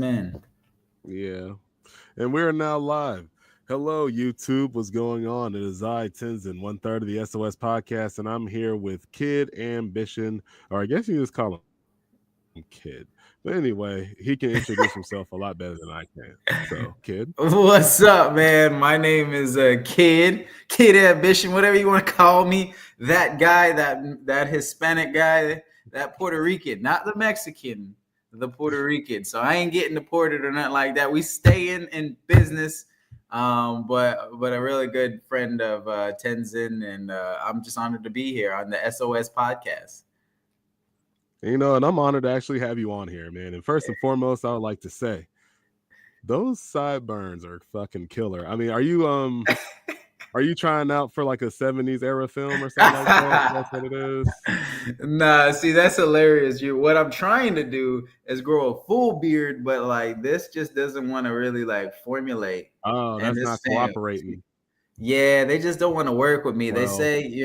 Man. Yeah. And we are now live. Hello, YouTube. What's going on? It is I, Tenzin, one third of the SOS podcast, and I'm here with Kid Ambition, or I guess you just call him Kid. But anyway, he can introduce himself a lot better than I can. So, Kid. What's up, man? My name is Kid Ambition, whatever you want to call me. That guy, that Hispanic guy, that Puerto Rican, not the Mexican, the Puerto Rican. So I ain't getting deported or nothing like that. We stay in business. But a really good friend of Tenzin, and I'm just honored to be here on the SOS podcast. And I'm honored to actually have you on here, man. And first and foremost, I would like to say, those sideburns are fucking killer. I mean, are you trying out for like a 70s era film or something like that? That's what it is. Nah, see, that's hilarious. What I'm trying to do is grow a full beard, but like this just doesn't want to really like formulate. Oh, And that's this not thing, cooperating. yeah, they just don't want to work with me. They Well, say,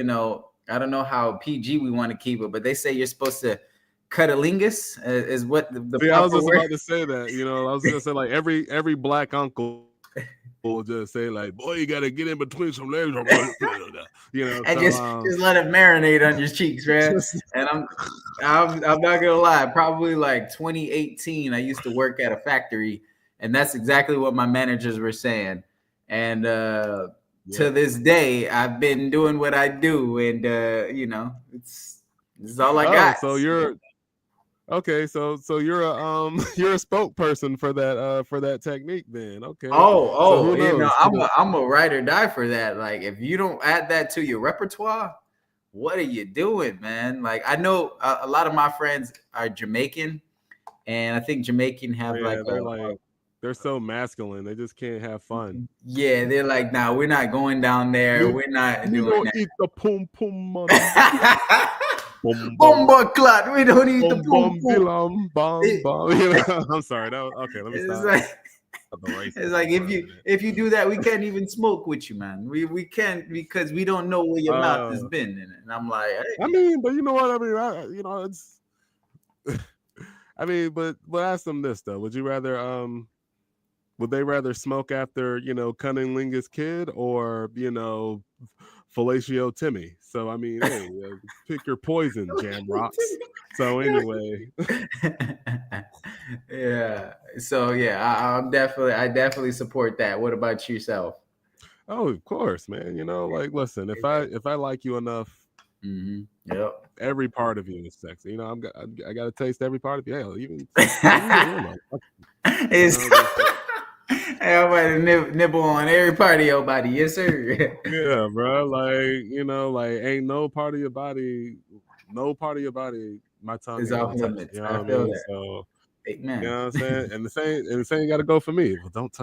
I don't know how PG we want to keep it, but they say you're supposed to cut a lingus is what the see, I was proper just word. about to say that. I was gonna say like every black uncle will just say like, "Boy, you got to get in between some legs." And So just let it marinate on your cheeks, man. just And I'm not gonna lie, probably like 2018, I used to work at a factory, and that's exactly what my managers were saying. And yeah. to this day, I've been doing what I do, and this is all I Oh, got. so you're okay. So you're a you're a spokesperson for that technique then. Okay. So Oh, who knows? I'm a ride or die for that. Like, if you don't add that to your repertoire, what are you doing, man? Like, I know a lot of my friends are Jamaican, and I think Jamaican Oh, have like yeah, they're so masculine. They just can't have fun. yeah, they're like, nah, we're not going down there. Me, We're not me doing don't eat the pum pum man. that. Bum bum Bomba clot. We don't need the bum boom bum boom. dilam bum It- bum. I'm sorry. That was, okay. Let me it's stop like the it's racism like for if a you minute. if you do that, we can't even smoke with you, man. We can't because we don't know where your mouth has Uh, been in it. And I'm like, I hey. mean, but you know what I mean. It's. I mean, but ask them this though. Would they rather smoke after cunnilingus kid or fellatio Timmy? So I mean, hey, pick your poison, Jam Rocks. So anyway, Yeah. So yeah, I definitely support that. What about yourself? oh, of course, man. Like listen, if I like you enough, Mm-hmm. Yep. every part of you is sexy. I got to taste every part of you. Hell, even your ear, motherfucker. It's everybody nibble on every part of your body, yes sir. Yeah, bro. Like ain't no part of your body, my tongue It's ain't off gonna touch. limits. You know what I I feel mean? that. So you Amen. know what I'm saying. And the same got to go for me. Well, don't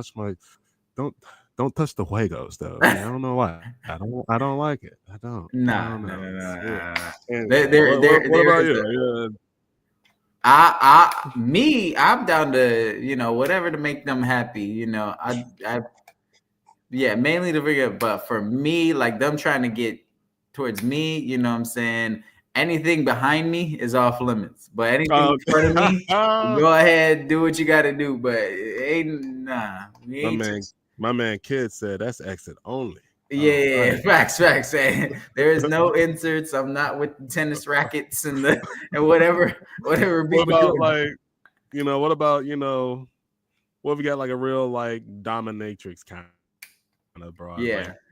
don't touch the Fuegos though. I don't know why. I don't like it. I don't Nah, know. no, no, no, It's weird. no, no. Anyway, what There about is you? a Yeah. I'm down to whatever to make them happy. I yeah, mainly to figure. But for me, like them trying to get towards me, you know what I'm saying? Anything behind me is off limits. But anything in front of Okay. me, go ahead, do what you gotta do. But it ain't nah. We my ain't man, my man, kid said that's exit only. yeah, All yeah, right. yeah. Facts. There is no inserts. I'm not with the tennis rackets and whatever be What about doing. like what about what if we got like a real like dominatrix kind of bro?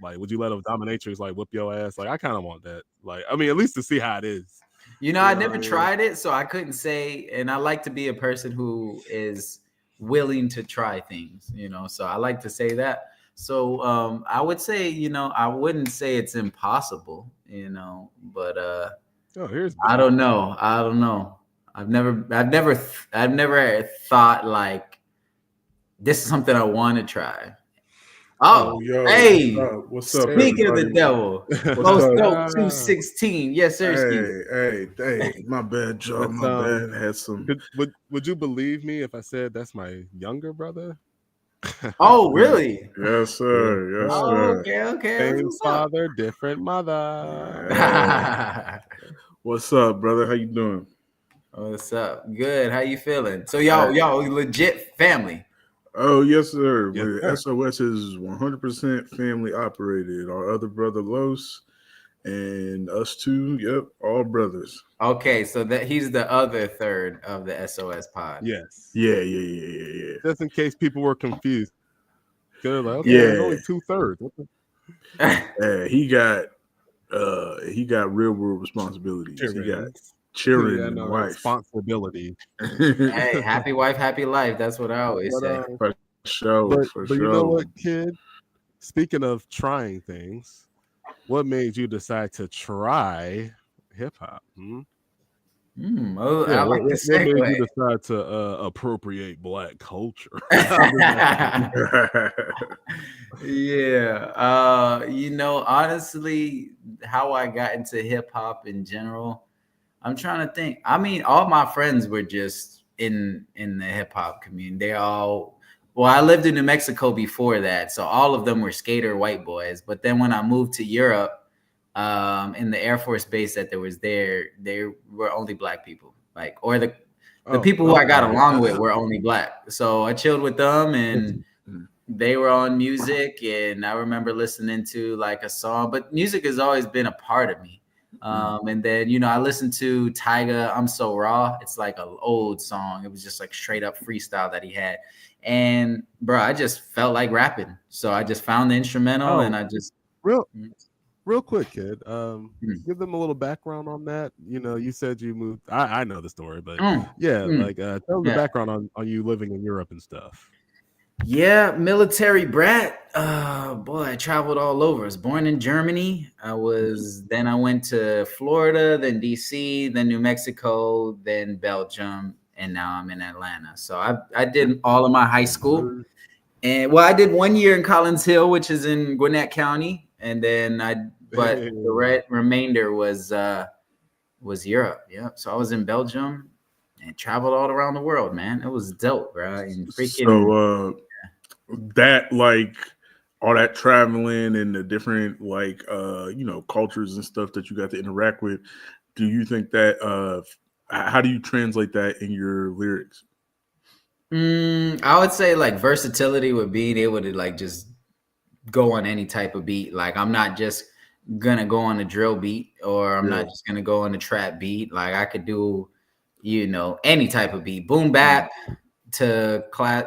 Like would you let a Yeah. dominatrix like whip your ass? Like I kind of want that. Like I mean, at least to see how it is. You know what I I never mean? tried it, so I couldn't say. And I like to be a person who is willing to try things. So I like to say that. So I would say, I wouldn't say it's impossible, but Oh, here's I beef. don't know. I don't know. I've never thought like this is something I want to try. Oh, Yo, what's hey, up? What's up, Hey. speaking of the everybody? devil, What's most up? dope 216. Yes, sir. Hey, my bad, Joe. That's My bad. Had some. would you believe me if I said that's my younger brother? Oh, really? Yes, Yes, sir. Yes, Oh, sir. sir. okay. That's Same what's up. father, different mother. Hey, what's up, brother? How you doing? What's up? Good. How you feeling? So y'all legit family. Oh yes, sir. Yes, But sir. SOS is 100% family operated. Our other brother Los and us two, yep, all brothers. Okay, so that he's the other third of the SOS pod. Yes. Yeah. Just in case people were confused. They're like, okay, there's Yeah. only 2/3. Yeah. He got real world responsibilities. He got Tyrants. children Yeah, and no wife. responsibility. Hey, happy wife, happy life. That's what I always But say. For you know sure. what, kid? Speaking of trying things, what made you decide to try hip hop? Oh, Yeah, I like the what made you segue. decide to appropriate Black culture? I'm just asking. Yeah. Honestly, how I got into hip hop in general, I'm trying to think. I mean, all my friends were just in the hip hop community. Well, I lived in New Mexico before that, so all of them were skater white boys. But then when I moved to Europe, in the Air Force base that there was there were only black people. Like, or the Oh, people who I got okay. along with were only black. So I chilled with them, and they were on music, and I remember listening to like a song. But music has always been a part of me. And then I listened to Tyga, "I'm So Raw." It's like an old song. It was just like straight up freestyle that he had, and bro, I just felt like rapping. So I just found the instrumental, and Oh, I just. real Mm, real quick, kid. mm, Give them a little background on that. You said you moved. I know the story, but mm, yeah, mm. like tell them the Yeah. background on you living in Europe and stuff. Yeah, military brat. Boy, I traveled all over. I was born in Germany. Then I went to Florida, then DC, then New Mexico, then Belgium, and now I'm in Atlanta. So I did all of my high school. And well, I did 1 year in Collins Hill, which is in Gwinnett County, and then but the remainder was Europe. Yeah, so I was in Belgium and traveled all around the world, man. It was dope, bro. And freaking. That like all that traveling and the different cultures and stuff that you got to interact with, do you think that how do you translate that in your lyrics? I would say like versatility with being able to like just go on any type of beat. Like I'm not just gonna go on a drill beat, or I'm Yeah. not just gonna go on a trap beat. Like I could do, any type of beat, boom bap to class,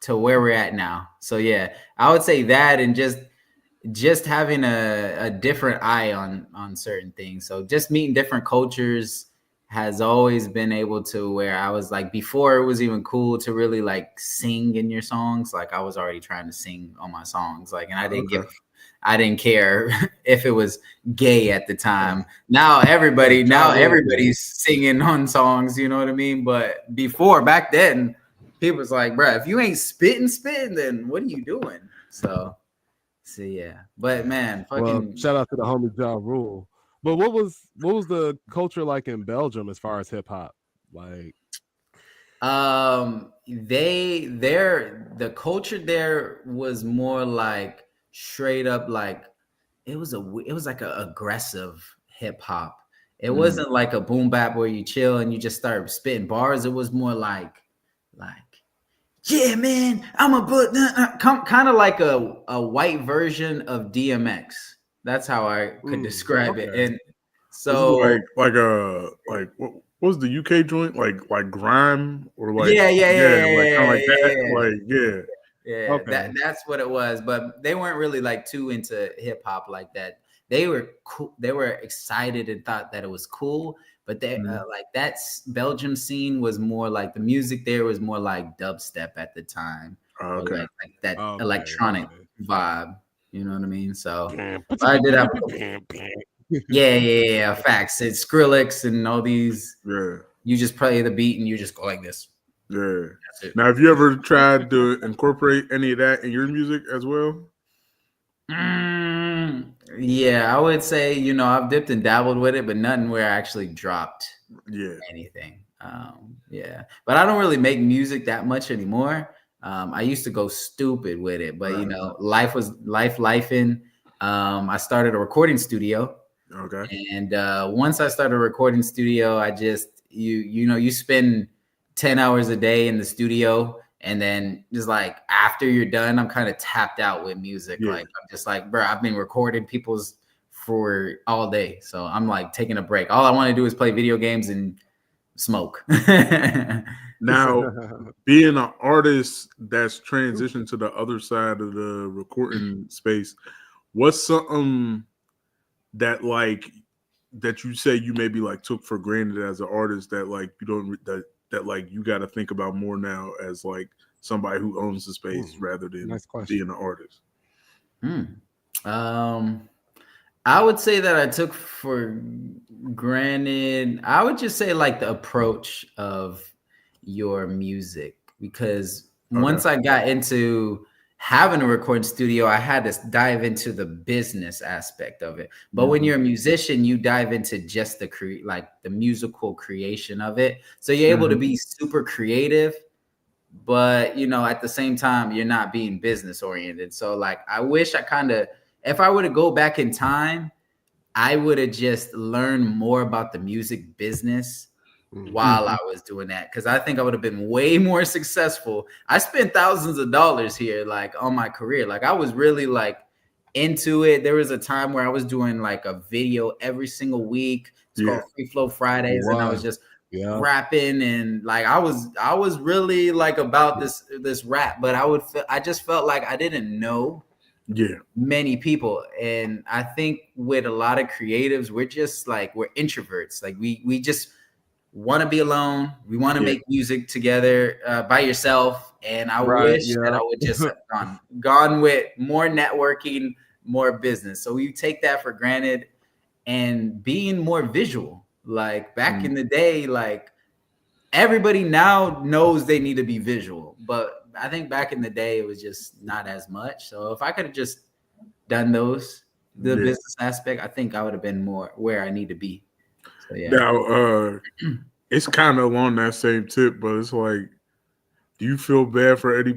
to where we're at now. So yeah, I would say that, and just having a different eye on certain things. So just meeting different cultures has always been able to where I was like, before it was even cool to really like sing in your songs, like I was already trying to sing on my songs, like, and Okay. I didn't care if it was gay at the time. Now Ja Rule. everybody's singing on songs, you know what I mean? But back then, people was like, bruh, if you ain't spitting, then what are you doing? So yeah, but man, Well, fucking. shout out to the homie Ja Rule. But what was the culture like in Belgium as far as hip hop? Like, The culture there was more like straight up, like it was like a aggressive hip hop. It wasn't like a boom bap where you chill and you just start spitting bars. It was more like yeah, man, I'm a put kind of like a white version of DMX. That's how I could describe it. okay. And Is it so what was the UK joint, like grime or like, yeah, yeah, yeah, yeah, like kind of yeah, like that, yeah, like yeah. yeah. Okay. That's what it was. But they weren't really like too into hip hop like that. They were cool. They were excited and thought that it was cool. But they like Belgium scene was more like the music there was more like dubstep at the time, or Okay. like that Okay. electronic Okay. vibe. You know what I mean? So I did have yeah, facts. It's Skrillex and all these. Yeah. You just play the beat and you just go like this. Yeah. That's it. Now, have you ever tried to incorporate any of that in your music as well? Yeah, I would say, I've dipped and dabbled with it, but nothing where I actually dropped Yeah. anything. Yeah, but I don't really make music that much anymore. I used to go stupid with it, but Right. life was life in. I started a recording studio, Okay. and once I started a recording studio, I just you spend 10 hours a day in the studio, and then just like after you're done, I'm kind of tapped out with music. Yeah. Like I'm just like, bro, I've been recording people's for all day, so I'm like taking a break. All I want to do is play video games and smoke. Now, being an artist that's transitioned to the other side of the recording space, what's something that like that you say you maybe like took for granted as an artist that like you don't that like you got to think about more now as like somebody who owns the space rather than Nice question. being an artist? I would say that I took for granted. I would just say like the approach of your music, because once I got into having a recording studio, I had to dive into the business aspect of it. But when you're a musician, you dive into just the the musical creation of it. So you're able to be super creative, but at the same time, you're not being business oriented. So like, I wish if I were to go back in time, I would have just learned more about the music business while I was doing that, because I think I would have been way more successful. I spent thousands of dollars here, like on my career. Like I was really like into it. There was a time where I was doing like a video every single week. It's called Free Flow Fridays, and I was just rapping, and like I was really like about this rap, but I just felt like I didn't know many people. And I think with a lot of creatives, we're introverts. Like we just want to be alone. We want to make music together by yourself. And I wish that I would just have gone with more networking, more business. So we take that for granted, and being more visual. Like back in the day, like everybody now knows they need to be visual, but I think back in the day it was just not as much. So if I could have just done the business aspect, I think I would have been more where I need to be. So yeah. Now, it's kind of along that same tip, but it's like, do you feel bad for any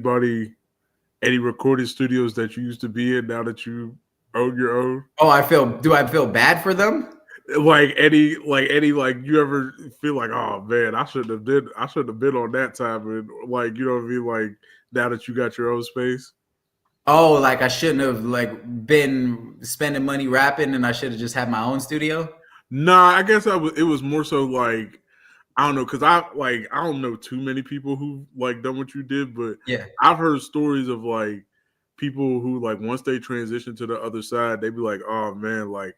recording studios that you used to be in now that you own your own? Oh, do I feel bad for them? Like any you ever feel like, oh man, I shouldn't have been on that time, and like, you know what I mean, like now that you got your own space? Oh, like I shouldn't have like been spending money rapping, and I should have just had my own studio? Nah, I guess it was more so like, I don't know, because I don't know too many people who like done what you did, but I've heard stories of like people who like once they transition to the other side, they be like, oh man, like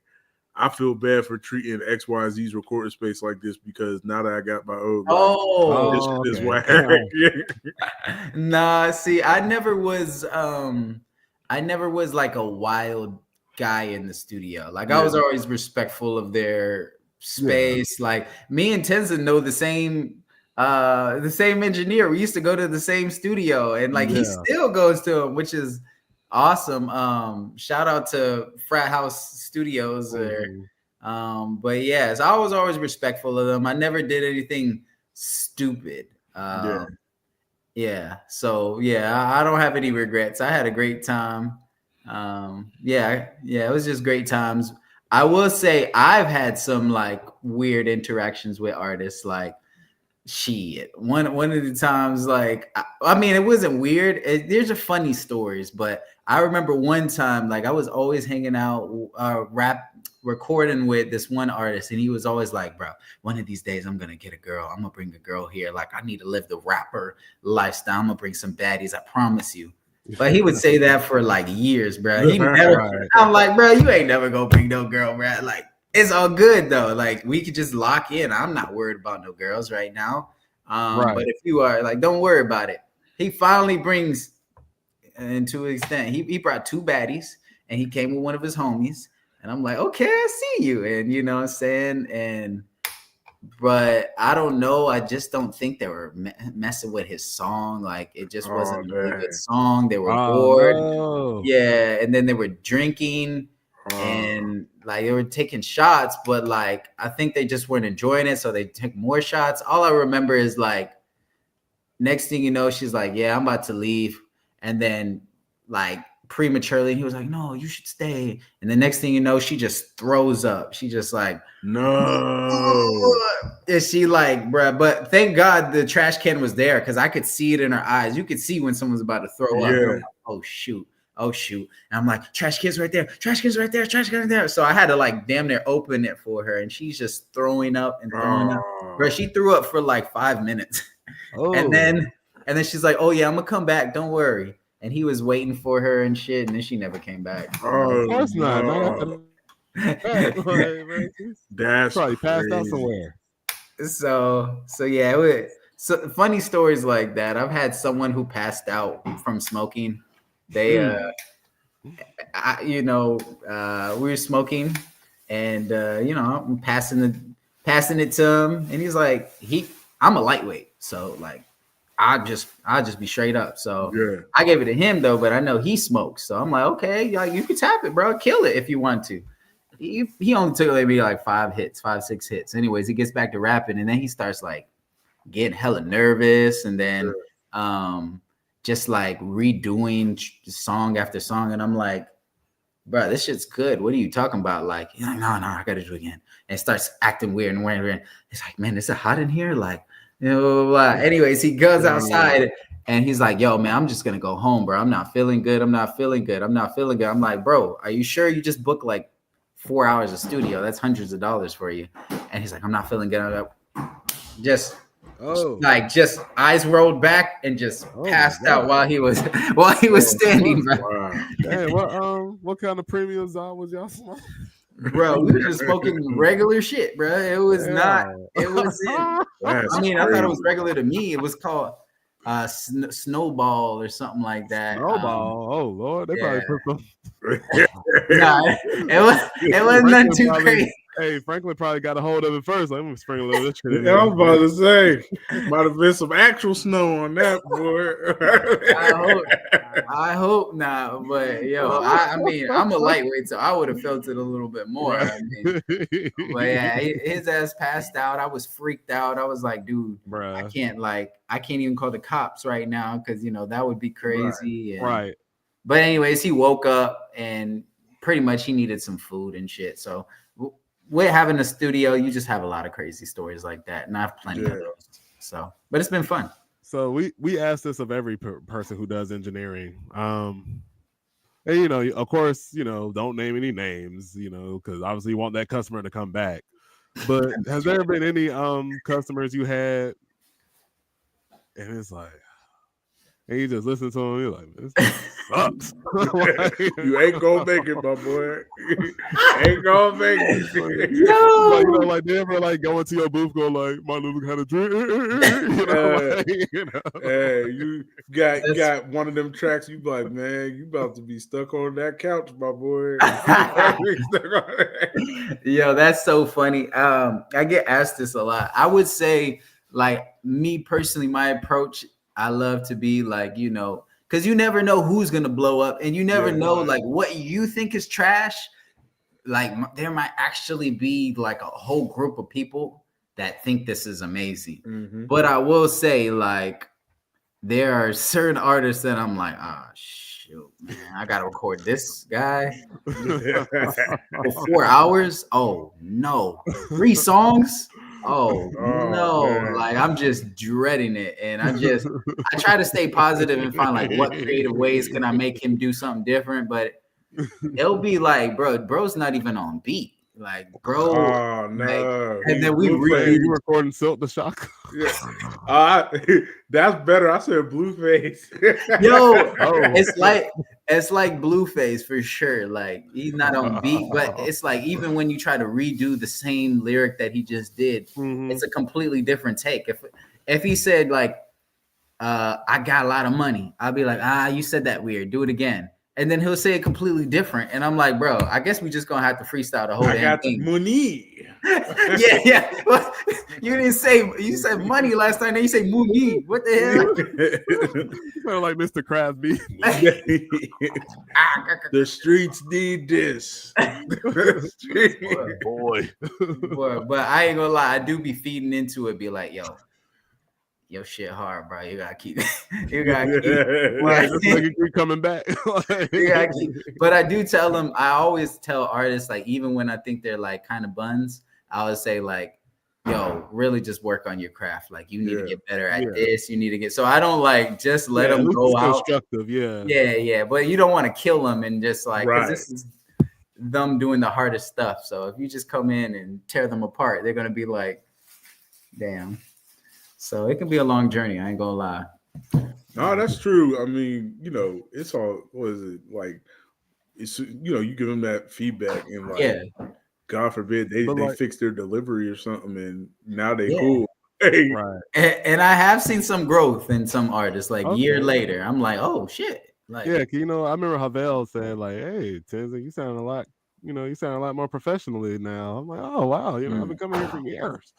I feel bad for treating XYZ's recording space like this, because now that I got my own, like, this shit is whack. Nah, see, I never was like a wild guy in the studio. Like I was always respectful of their space. Like me and Tenzin know the same engineer. We used to go to the same studio, and like he still goes to him, which is awesome. Shout out to Frat House Studios. But yeah, so I was always respectful of them. I never did anything stupid. So I don't have any regrets. I had a great time. It was just great times. I will say I've had some like weird interactions with artists. Like one of the times, like I mean, it wasn't weird. There's a funny stories, but I remember one time, like I was always hanging out, recording with this one artist, and he was always like, bro, one of these days I'm gonna get a girl. I'm gonna bring a girl here. Like I need to live the rapper lifestyle. I'm gonna bring some baddies, I promise you. But he would say that for like years, bro. I'm like, bro, you ain't never gonna bring no girl, bro. Like it's all good though. Like we could just lock in. I'm not worried about no girls right now. But if you are, like, don't worry about it. He finally brings, and to an extent, he brought two baddies, and he came with one of his homies. And I'm like, okay, I see you. And you know what I'm saying? But I don't know. I just don't think they were messing with his song. Like it just wasn't a really good song. They were bored. No. Yeah. And then they were drinking and like they were taking shots, but like I think they just weren't enjoying it. So they took more shots. All I remember is like, next thing you know, she's like, yeah, I'm about to leave. And then like prematurely. And he was like, no, you should stay. And the next thing you know, she just throws up. She just like, No. and she like, bruh. But thank God the trash can was there because I could see it in her eyes. You could see when someone's about to throw up. Yeah. Like, oh shoot. Oh shoot. And I'm like, trash can's right there. Trash can's right there. Trash can's right there. So I had to like damn near open it for her. And she's just throwing up and throwing up. Bro, she threw up for like 5 minutes. Oh. And then she's like, oh yeah, I'm gonna come back. Don't worry. And he was waiting for her and shit. And then she never came back. Oh, of course not. no. That's probably passed out crazy. somewhere. So yeah, so funny stories like that. I've had someone who passed out from smoking. They we were smoking, and I'm passing it to him, and he's like, I'm a lightweight, so like I'll just be straight up. So Yeah. I gave it to him though, but I know he smokes, so I'm like, okay, like you can tap it, bro, kill it if you want to. He only took maybe like 5-6 hits. Anyways, he gets back to rapping, and then he starts like getting hella nervous, and then just like redoing song after song, and I'm like, bro, this shit's good. What are you talking about? Like, he's like, no, I gotta do it again. And starts acting weird and weird. He's like, man, is it hot in here? Like, anyways, he goes outside and he's like, yo, man, I'm just gonna go home, bro. I'm not feeling good. I'm like, bro, are you sure you just booked like 4 hours of studio? That's hundreds of dollars for you. And he's like, I'm not feeling good. I'm like, just eyes rolled back and just passed out while he was standing, bro. Wow. Hey, what kind of premium Zod was y'all smoking? Bro, we were just smoking regular shit, bro. It was not. It was. I thought it was regular to me. It was called Snowball or something like that. Snowball. Oh Lord, they probably put some. It wasn't nothing too crazy. Hey, Franklin probably got a hold of it first. Like, I'm gonna sprinkle a little of this shit in I was about to say, might have been some actual snow on that, boy. I hope not, but yo, I mean, I'm a lightweight, so I would have felt it a little bit more. Right. I mean, but yeah, his ass passed out. I was freaked out. I was like, dude, bruh. I can't even call the cops right now because that would be crazy. Right. But anyways, he woke up and pretty much he needed some food and shit. So with having a studio, you just have a lot of crazy stories like that, and I have plenty of those. So, but it's been fun. So we ask this of every person who does engineering, and of course, don't name any names, because obviously you want that customer to come back. But has there been any customers you had, and it's like, and you just listen to them, you're like, this sucks. You ain't gonna make it, my boy. Ain't gonna make it. No. Like they ever like go into your booth, go like, my little kind of drink. Hey, you got one of them tracks. You be like, man, you about to be stuck on that couch, my boy. Yo, that's so funny. I get asked this a lot. I would say, like, me personally, my approach, I love to be like, because you never know who's gonna blow up, and you never know like what you think is trash. Like there might actually be like a whole group of people that think this is amazing. Mm-hmm. But I will say, like, there are certain artists that I'm like, shoot, man, I gotta record this guy for 4 hours. Oh no, 3 songs. Oh no, man. like I'm just dreading it, and I try to stay positive and find like what creative ways can I make him do something different. But it'll be like, bro's not even on beat, like bro. Oh no! Like, and then we you recording Silk the Shock. Yeah, that's better. I said Blueface. Yo, it's like Blueface for sure. Like he's not on beat, but it's like even when you try to redo the same lyric that he just did, it's a completely different take. If he said like, I got a lot of money, I'll be like, you said that weird. Do it again. And then he'll say it completely different. And I'm like, bro, I guess we just gonna have to freestyle the whole damn thing. Money. yeah. Well, you said money last time. Then you say money. What the hell? You sound like Mr. Crosby. The streets need this. Boy. But I ain't gonna lie, I do be feeding into it. Be like, yo, your shit hard, bro. You gotta keep, you gotta keep, Right, like, just like you keep coming back. you gotta keep. But I do tell them, I always tell artists, like, even when I think they're like kind of buns, I always say, like, yo, really just work on your craft. Like, you need to get better at this. You need to get, so I don't like just let them at least go it's out. constructive, Yeah. But you don't want to kill them and just like, because Right. this is them doing the hardest stuff. So if you just come in and tear them apart, they're gonna be like, damn. So it can be a long journey. I ain't gonna lie. No, that's true. I mean, it's all, what is it like? It's, you give them that feedback and like, Yeah. God forbid they But, like, fix their delivery or something, and now they Yeah. cool. Hey, right. And I have seen some growth in some artists. Like year Okay. later, I'm like, oh shit. Like, Yeah, I remember Havel said, like, hey, Tenzin, you sound a lot, you sound a lot more professionally now. I'm like, oh wow, I've been coming here for years.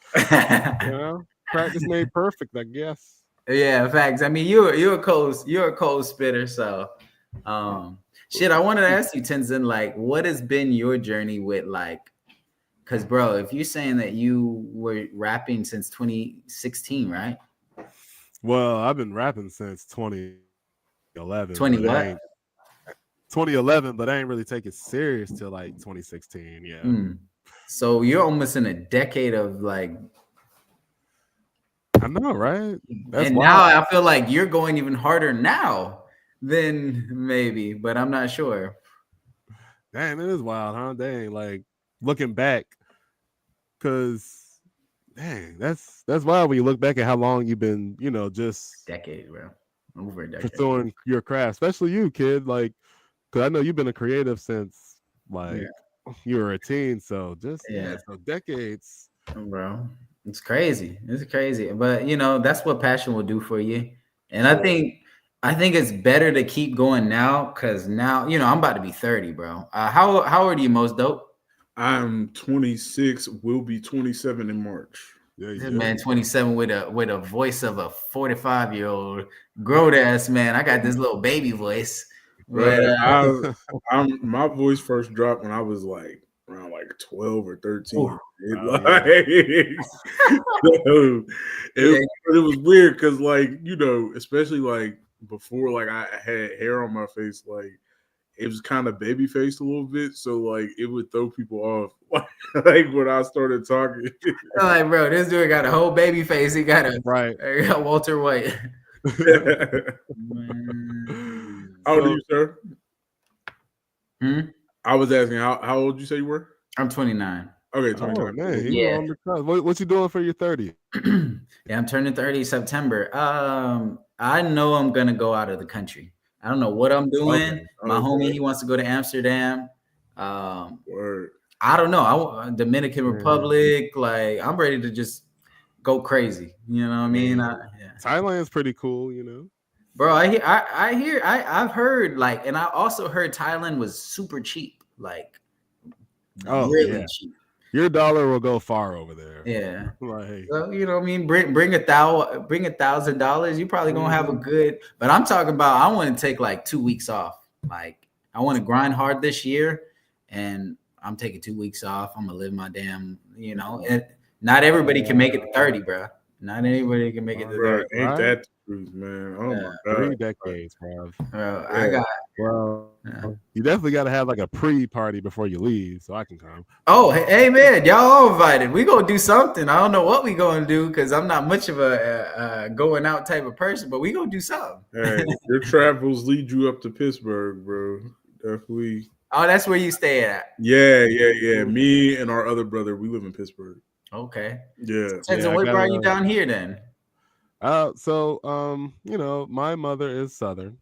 Practice made perfect, I guess. yeah, facts. I mean, you're a cold spitter. So, shit. I wanted to ask you, Tenzin, like, what has been your journey with, like, because, bro, if you're saying that you were rapping since 2016, right? Well, I've been rapping since 2011, 20 but what? 2011, but I ain't really take it serious till like 2016. Yeah. So you're almost in a decade of like, I know, right? That's and wild. now I feel like you're going even harder now than maybe, but I'm not sure. Damn, it is wild, huh? Dang, like looking back, because dang, that's wild when you look back at how long you've been, just Decade, bro. Over a decade. pursuing your craft, especially you, kid. Like, because I know you've been a creative since like you were a teen, so just so decades, bro. It's crazy. It's crazy, but that's what passion will do for you. And I think it's better to keep going now, because now I'm about to be 30, bro. How old are you, most dope? I'm 26. Will be 27 in March. This man 27 with a voice of a 45-year-old grown ass man. I got this little baby voice. Right. But, My voice first dropped when I was like around like 12 or 13. It was weird because, like, especially like before, like I had hair on my face, like it was kind of baby faced a little bit, so like it would throw people off like when I started talking. like, bro, this dude got a whole baby face. He got right. Walter White. How old are you, sir? I was asking how old you say you were? I'm 29. Okay, 29. Oh man, you on the cusp. What you doing for your 30? Yeah, I'm turning 30 September. I know I'm gonna go out of the country. I don't know what I'm doing. Okay. My homie, he wants to go to Amsterdam. Word. I don't know. Dominican Republic. Like, I'm ready to just go crazy. You know what I mean? Thailand's pretty cool, Bro, I've heard, like, and I also heard Thailand was super cheap. Like, really cheap. Your dollar will go far over there. Yeah. Like, well, you know what I mean? Bring $1,000. You probably gonna have a good, but I'm talking about, I want to take like 2 weeks off. Like, I want to grind hard this year, and I'm taking 2 weeks off. I'm gonna live my damn, and not everybody can make it to 30, bro. Not anybody can make it to 30. Ain't that the truth, man? Oh my God. 3 decades, bro. I got. Well, you definitely got to have like a pre-party before you leave, so I can come. Oh, hey man, y'all all invited. We gonna do something. I don't know what we gonna do, because I'm not much of a going out type of person, but we gonna do something. Hey, your travels lead you up to Pittsburgh, bro. Definitely. Oh, that's where you stay at. Yeah. Me and our other brother, we live in Pittsburgh. Okay. Yeah. So what brought you down here then? So my mother is Southern.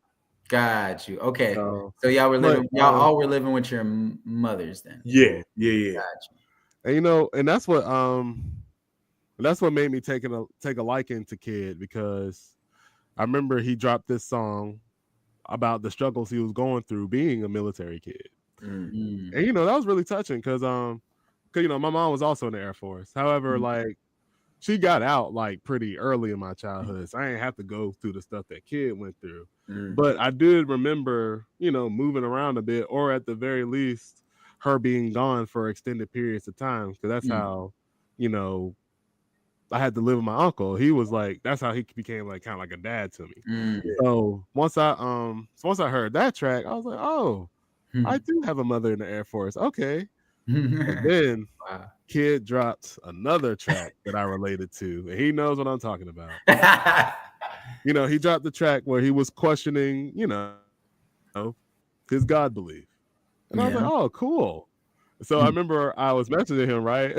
Got you. Okay. So y'all all were living with your mothers then. Yeah. Got you. And that's what made me take a liking to Kid, because I remember he dropped this song about the struggles he was going through being a military kid. And that was really touching, because my mom was also in the Air Force. However, like, she got out like pretty early in my childhood, so I didn't have to go through the stuff that Kid went through. But I did remember, moving around a bit, or at the very least, her being gone for extended periods of time, because that's how, I had to live with my uncle. He was like, that's how he became like kind of like a dad to me. Mm. So once I heard that track, I was like, oh, I do have a mother in the Air Force. Okay. And then Wow. Kid dropped another track that I related to, and he knows what I'm talking about. He dropped the track where he was questioning, his God belief. And I was like, Yeah. oh, cool. So I remember I was messaging him, right?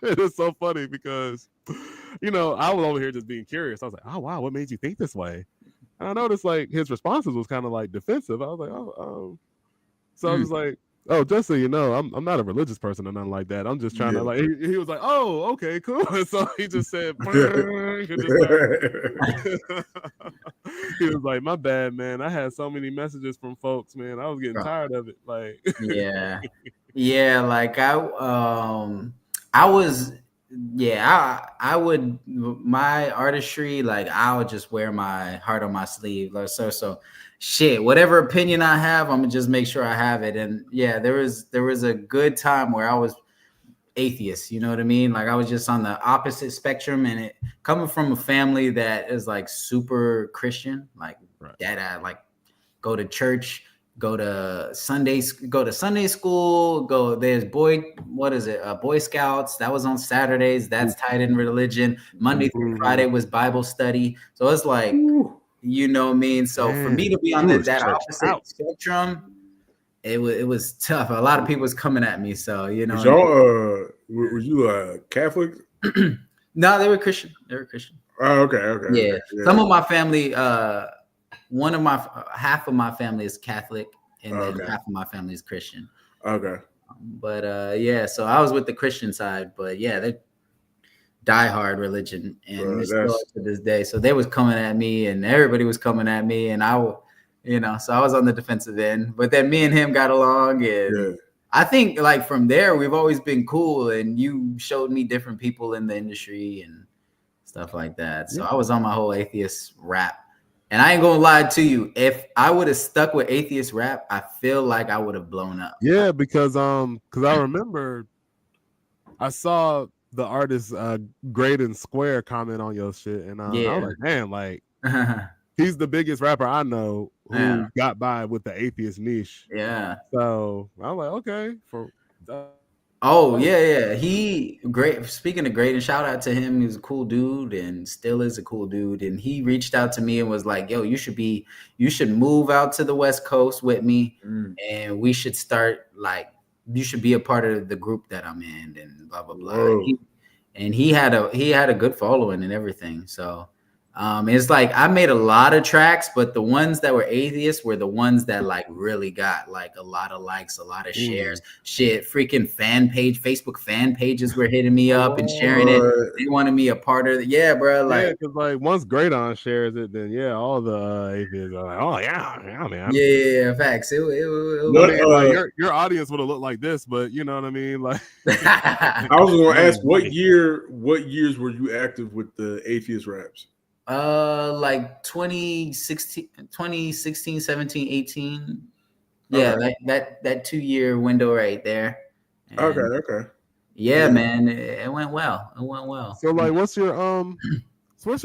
It's so funny because, I was over here just being curious. I was like, oh, wow, what made you think this way? And I noticed like his responses was kind of like defensive. I was like, oh. So I was just like, oh, just so you know, I'm not a religious person or nothing like that. I'm just trying to like. He was like, oh, okay, cool. And so he just said, he just started. He was like, my bad, man. I had so many messages from folks, man. I was getting tired of it. Like, yeah. Like I was. Yeah, I would my artistry, like I would just wear my heart on my sleeve. Like so shit, whatever opinion I have, I'm gonna just make sure I have it. And yeah, there was a good time where I was atheist, you know what I mean? Like I was just on the opposite spectrum, and it coming from a family that is like super Christian, like dad, I like go to church, go to Sunday school, there's Boy Scouts, that was on Saturdays, that's tied in religion. Monday through Friday was Bible study. So it's like, you know what I mean? So for me to be on that opposite spectrum, it was tough. A lot of people was coming at me. So, Was y'all were you Catholic? No, they were Christian. Oh, okay. Yeah. Some of my family, half of my family is Catholic, and then half of my family is Christian. Okay. But yeah, so I was with the Christian side, but yeah, they diehard religion, and it's still to this day. So they was coming at me, and everybody was coming at me, and so I was on the defensive end. But then me and him got along, and I think like from there we've always been cool. And you showed me different people in the industry and stuff like that. So I was on my whole atheist rap. And I ain't gonna lie to you, if I would have stuck with atheist rap, I feel like I would have blown up. Yeah, because I remember I saw the artist Graydon Square comment on your shit, and I was like, man, like he's the biggest rapper I know who got by with the atheist niche. Yeah. So I was like, okay. He great. Speaking of Graydon, shout out to him. He was a cool dude and still is a cool dude. And he reached out to me and was like, yo, you should move out to the West Coast with me. And we should start, like, you should be a part of the group that I'm in, and blah, blah, blah. And he had a good following and everything. So it's like I made a lot of tracks, but the ones that were atheists were the ones that like really got like a lot of likes, a lot of shares. Shit, freaking Facebook fan pages were hitting me up and sharing it. They wanted me a part of it. Yeah, bro. Like, because like once Graydon shares it, then all the atheists are like, oh yeah, man. Yeah, facts. Your audience would have looked like this, but you know what I mean. Like, I was going to ask, what years were you active with the atheist raps? Like 2016, 17, 18. Yeah, that 2-year window right there. And okay. Yeah, man, it went well. So like, what's your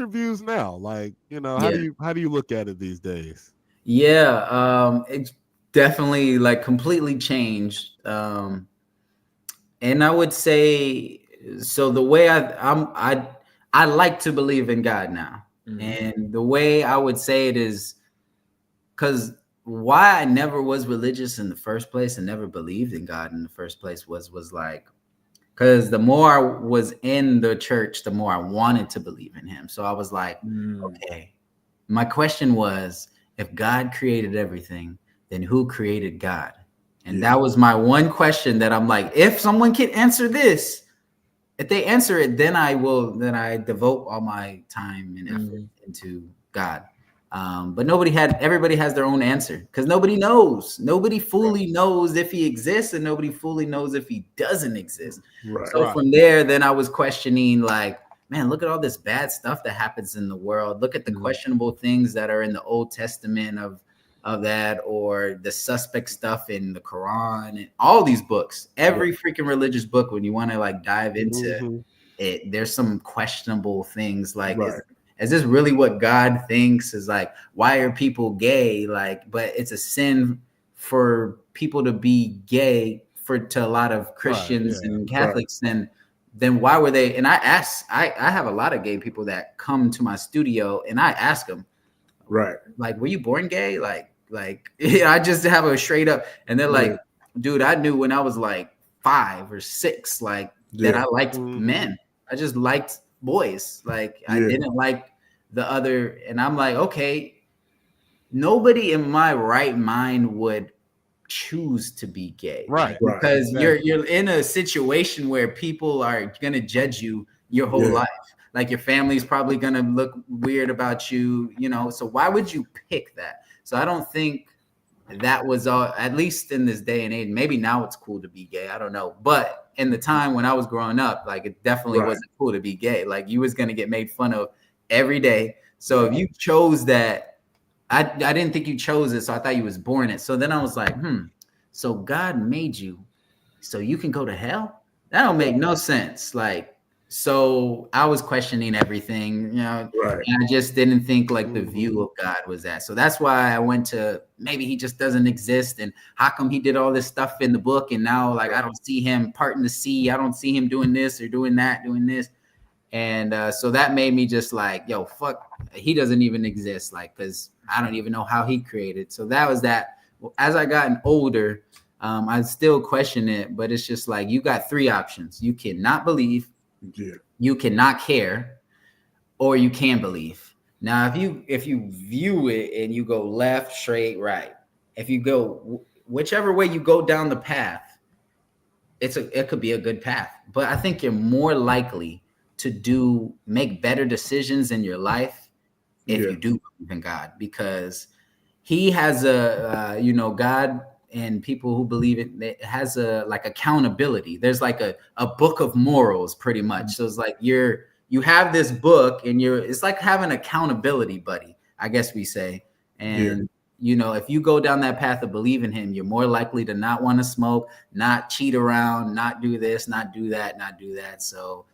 views now? Like, how do you look at it these days? Yeah, it's definitely like completely changed. And I would say, so the way I like to believe in God now. And the way I would say it is because why I never was religious in the first place and never believed in God in the first place was like, because the more I was in the church, the more I wanted to believe in him. So I was like, okay, my question was, if God created everything, then who created God? And that was my one question that I'm like, if someone can answer this, if they answer it, then I devote all my time and effort into God. But everybody has their own answer because nobody knows. Nobody fully knows if he exists, and nobody fully knows if he doesn't exist. So from there, then I was questioning, like, man, look at all this bad stuff that happens in the world. Look at the questionable things that are in the Old Testament of that, or the suspect stuff in the Quran and all these books. Every freaking religious book, when you want to like dive into there's some questionable things. Like, Right. is this really what God thinks? Is like, why are people gay? Like, but it's a sin for people to be gay to a lot of Christians and Catholics. Then why were they? And I have a lot of gay people that come to my studio, and I ask them, Right. like, were you born gay? I just have a straight up, and they're like, dude, I knew when I was like 5 or 6, like that I liked men. I just liked boys. Like I didn't like the other. And I'm like, okay, nobody in my right mind would choose to be gay, Right. Because you're in a situation where people are gonna judge you your whole life. Like your family's probably gonna look weird about you, so why would you pick that? So I don't think that was all, at least in this day and age. Maybe now it's cool to be gay, I don't know, but in the time when I was growing up, like it definitely wasn't cool to be gay. Like you was gonna get made fun of every day. So if you chose that, I didn't think you chose it, so I thought you was born it. So then I was like, so God made you so you can go to hell? That don't make no sense. Like, so I was questioning everything, and I just didn't think like the view of God was that. So that's why I went to, maybe he just doesn't exist, and how come he did all this stuff in the book, and now like I don't see him parting the sea, I don't see him doing this or doing that, doing this. And so that made me just like, yo, fuck, he doesn't even exist, like, because I don't even know how he created. So that was that. As I gotten older, I still question it, but it's just like, you got 3 options. You cannot believe, you cannot care, or you can believe. Now, if you view it and you go left, straight, right, if you go whichever way you go down the path, it could be a good path. But I think you're more likely to make better decisions in your life if you do believe in God, because he has God, and people who believe it has a like accountability. There's like a book of morals, pretty much. So it's like you have this book, and it's like having accountability buddy, I guess we say. And if you go down that path of believing him, you're more likely to not want to smoke, not cheat around, not do this, not do that, not do that. So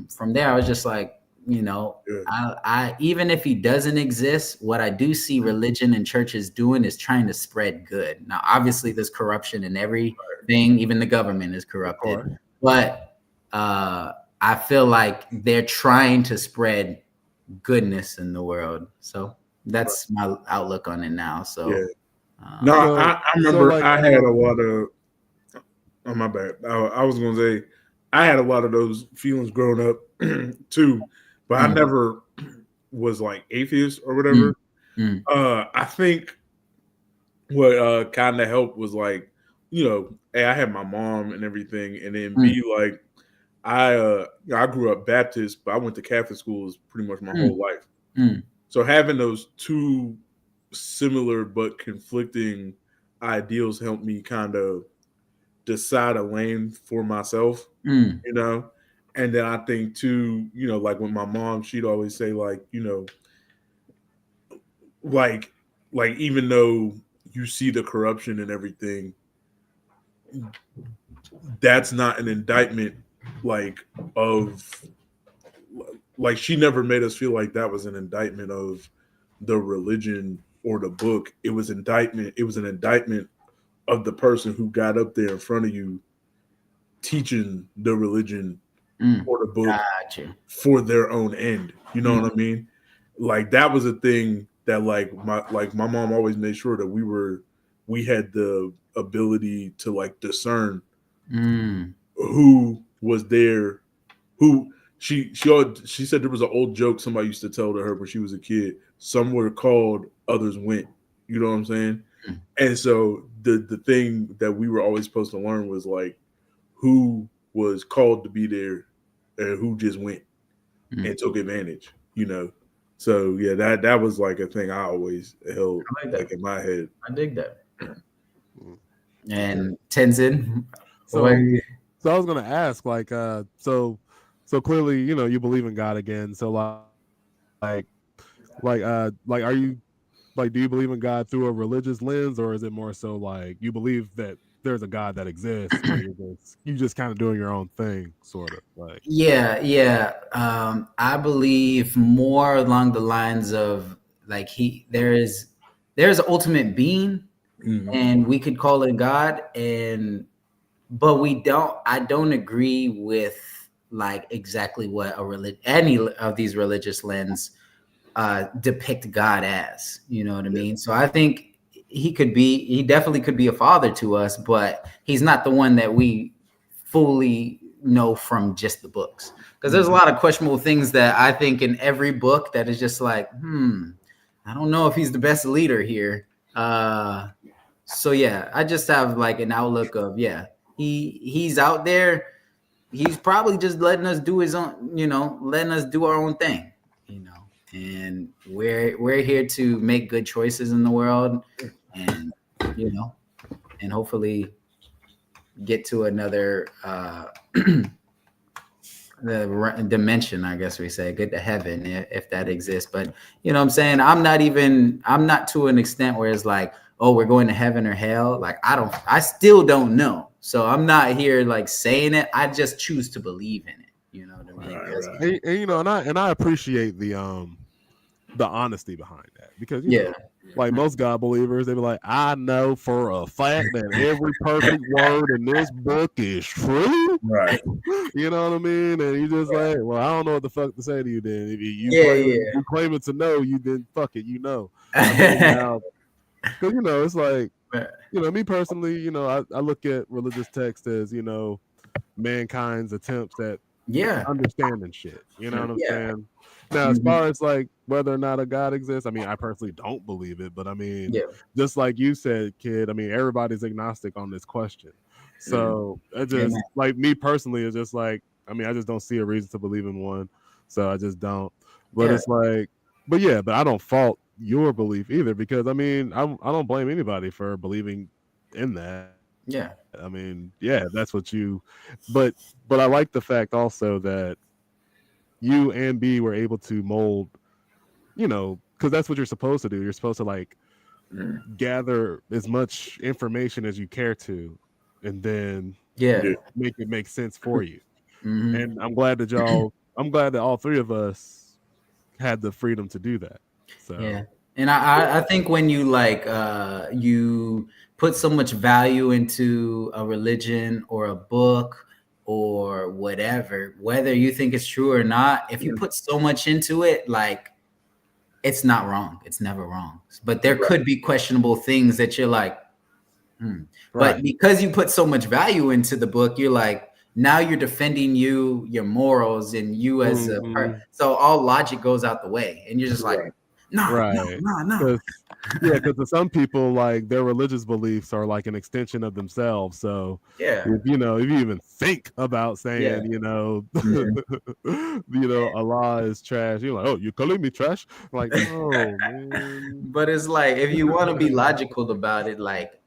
from there, I was just like, I even if he doesn't exist, what I do see religion and churches doing is trying to spread good. Now, obviously, there's corruption in everything. Even the government is corrupted. But I feel like they're trying to spread goodness in the world. So that's my outlook on it now. So I remember I had a lot of. Oh, my bad. I was going to say I had a lot of those feelings growing up too, but I never was like atheist or whatever. I think what kind of helped was like, A, I had my mom and everything, and then B, like I grew up Baptist, but I went to Catholic schools pretty much my whole life. So having those two similar but conflicting ideals helped me kind of decide a lane for myself, and then I think too, like with my mom, she'd always say like, like even though you see the corruption and everything, that's not an indictment of she never made us feel like that was an indictment of the religion or the book. It was an indictment of the person who got up there in front of you teaching the religion or the book for their own end. You know what I mean? Like that was a thing that my mom always made sure that we had the ability to like discern who was there, who she said there was an old joke somebody used to tell to her when she was a kid. Some were called, others went. You know what I'm saying? And so the thing that we were always supposed to learn was like who was called to be there and who just went and took advantage, So yeah, that was like a thing I always held like in my head. I dig that. And Tenzin, so I was gonna ask, like, so clearly, you believe in God again. So are you like, do you believe in God through a religious lens, or is it more so like you believe that there's a God that exists, or you just kind of doing your own thing, sort of like. Yeah. I believe more along the lines of like there's an ultimate being, and we could call it God, but I don't agree with like exactly what any of these religious lens depict God as. You know what I mean? So I think he definitely could be a father to us, but he's not the one that we fully know from just the books. Because there's a lot of questionable things that I think in every book that is just like, I don't know if he's the best leader here. So yeah, I just have like an outlook of he's out there. He's probably just letting us do his own, letting us do our own thing, and we're here to make good choices in the world, and and hopefully get to another the dimension, I guess we say, get to heaven if that exists. But you know what I'm saying, I'm not to an extent where it's like, oh, we're going to heaven or hell. Like I still don't know, so I'm not here like saying it. I just choose to believe in it. You know what I mean? Right. And I appreciate the honesty behind that, because like most God believers, they be like, I know for a fact that every perfect word in this book is true. Right. You know what I mean? And you just like, well, I don't know what the fuck to say to you then. If you claiming to know, you then fuck it, I mean, now, because it's like, me personally, I look at religious text as, mankind's attempts at understanding shit. You know what I'm saying? Now, as far as like whether or not a God exists, I mean, I personally don't believe it, but I mean, just like you said, kid, I mean, everybody's agnostic on this question. So it just like me personally is just like, I mean, I just don't see a reason to believe in one. So I just don't. But it's like, but I don't fault your belief either, because I mean, I don't blame anybody for believing in that. I mean, that's what but I like the fact also that you and B were able to mold, because that's what you're supposed to do. You're supposed to like gather as much information as you care to, and then make it make sense for you. And I'm glad that all three of us had the freedom to do that. So and I think when you like you put so much value into a religion or a book or whatever, whether you think it's true or not, if you put so much into it, like, it's not wrong. It's never wrong. But there could be questionable things that you're like, But because you put so much value into the book, you're like, now you're defending your morals and you as a part. So all logic goes out the way, and you're just like, no. Because to some people, like, their religious beliefs are like an extension of themselves. So if you even think about saying, Allah is trash, you're like, oh, you're calling me trash? Like, no, man. But it's like, if you want to be logical about it, like,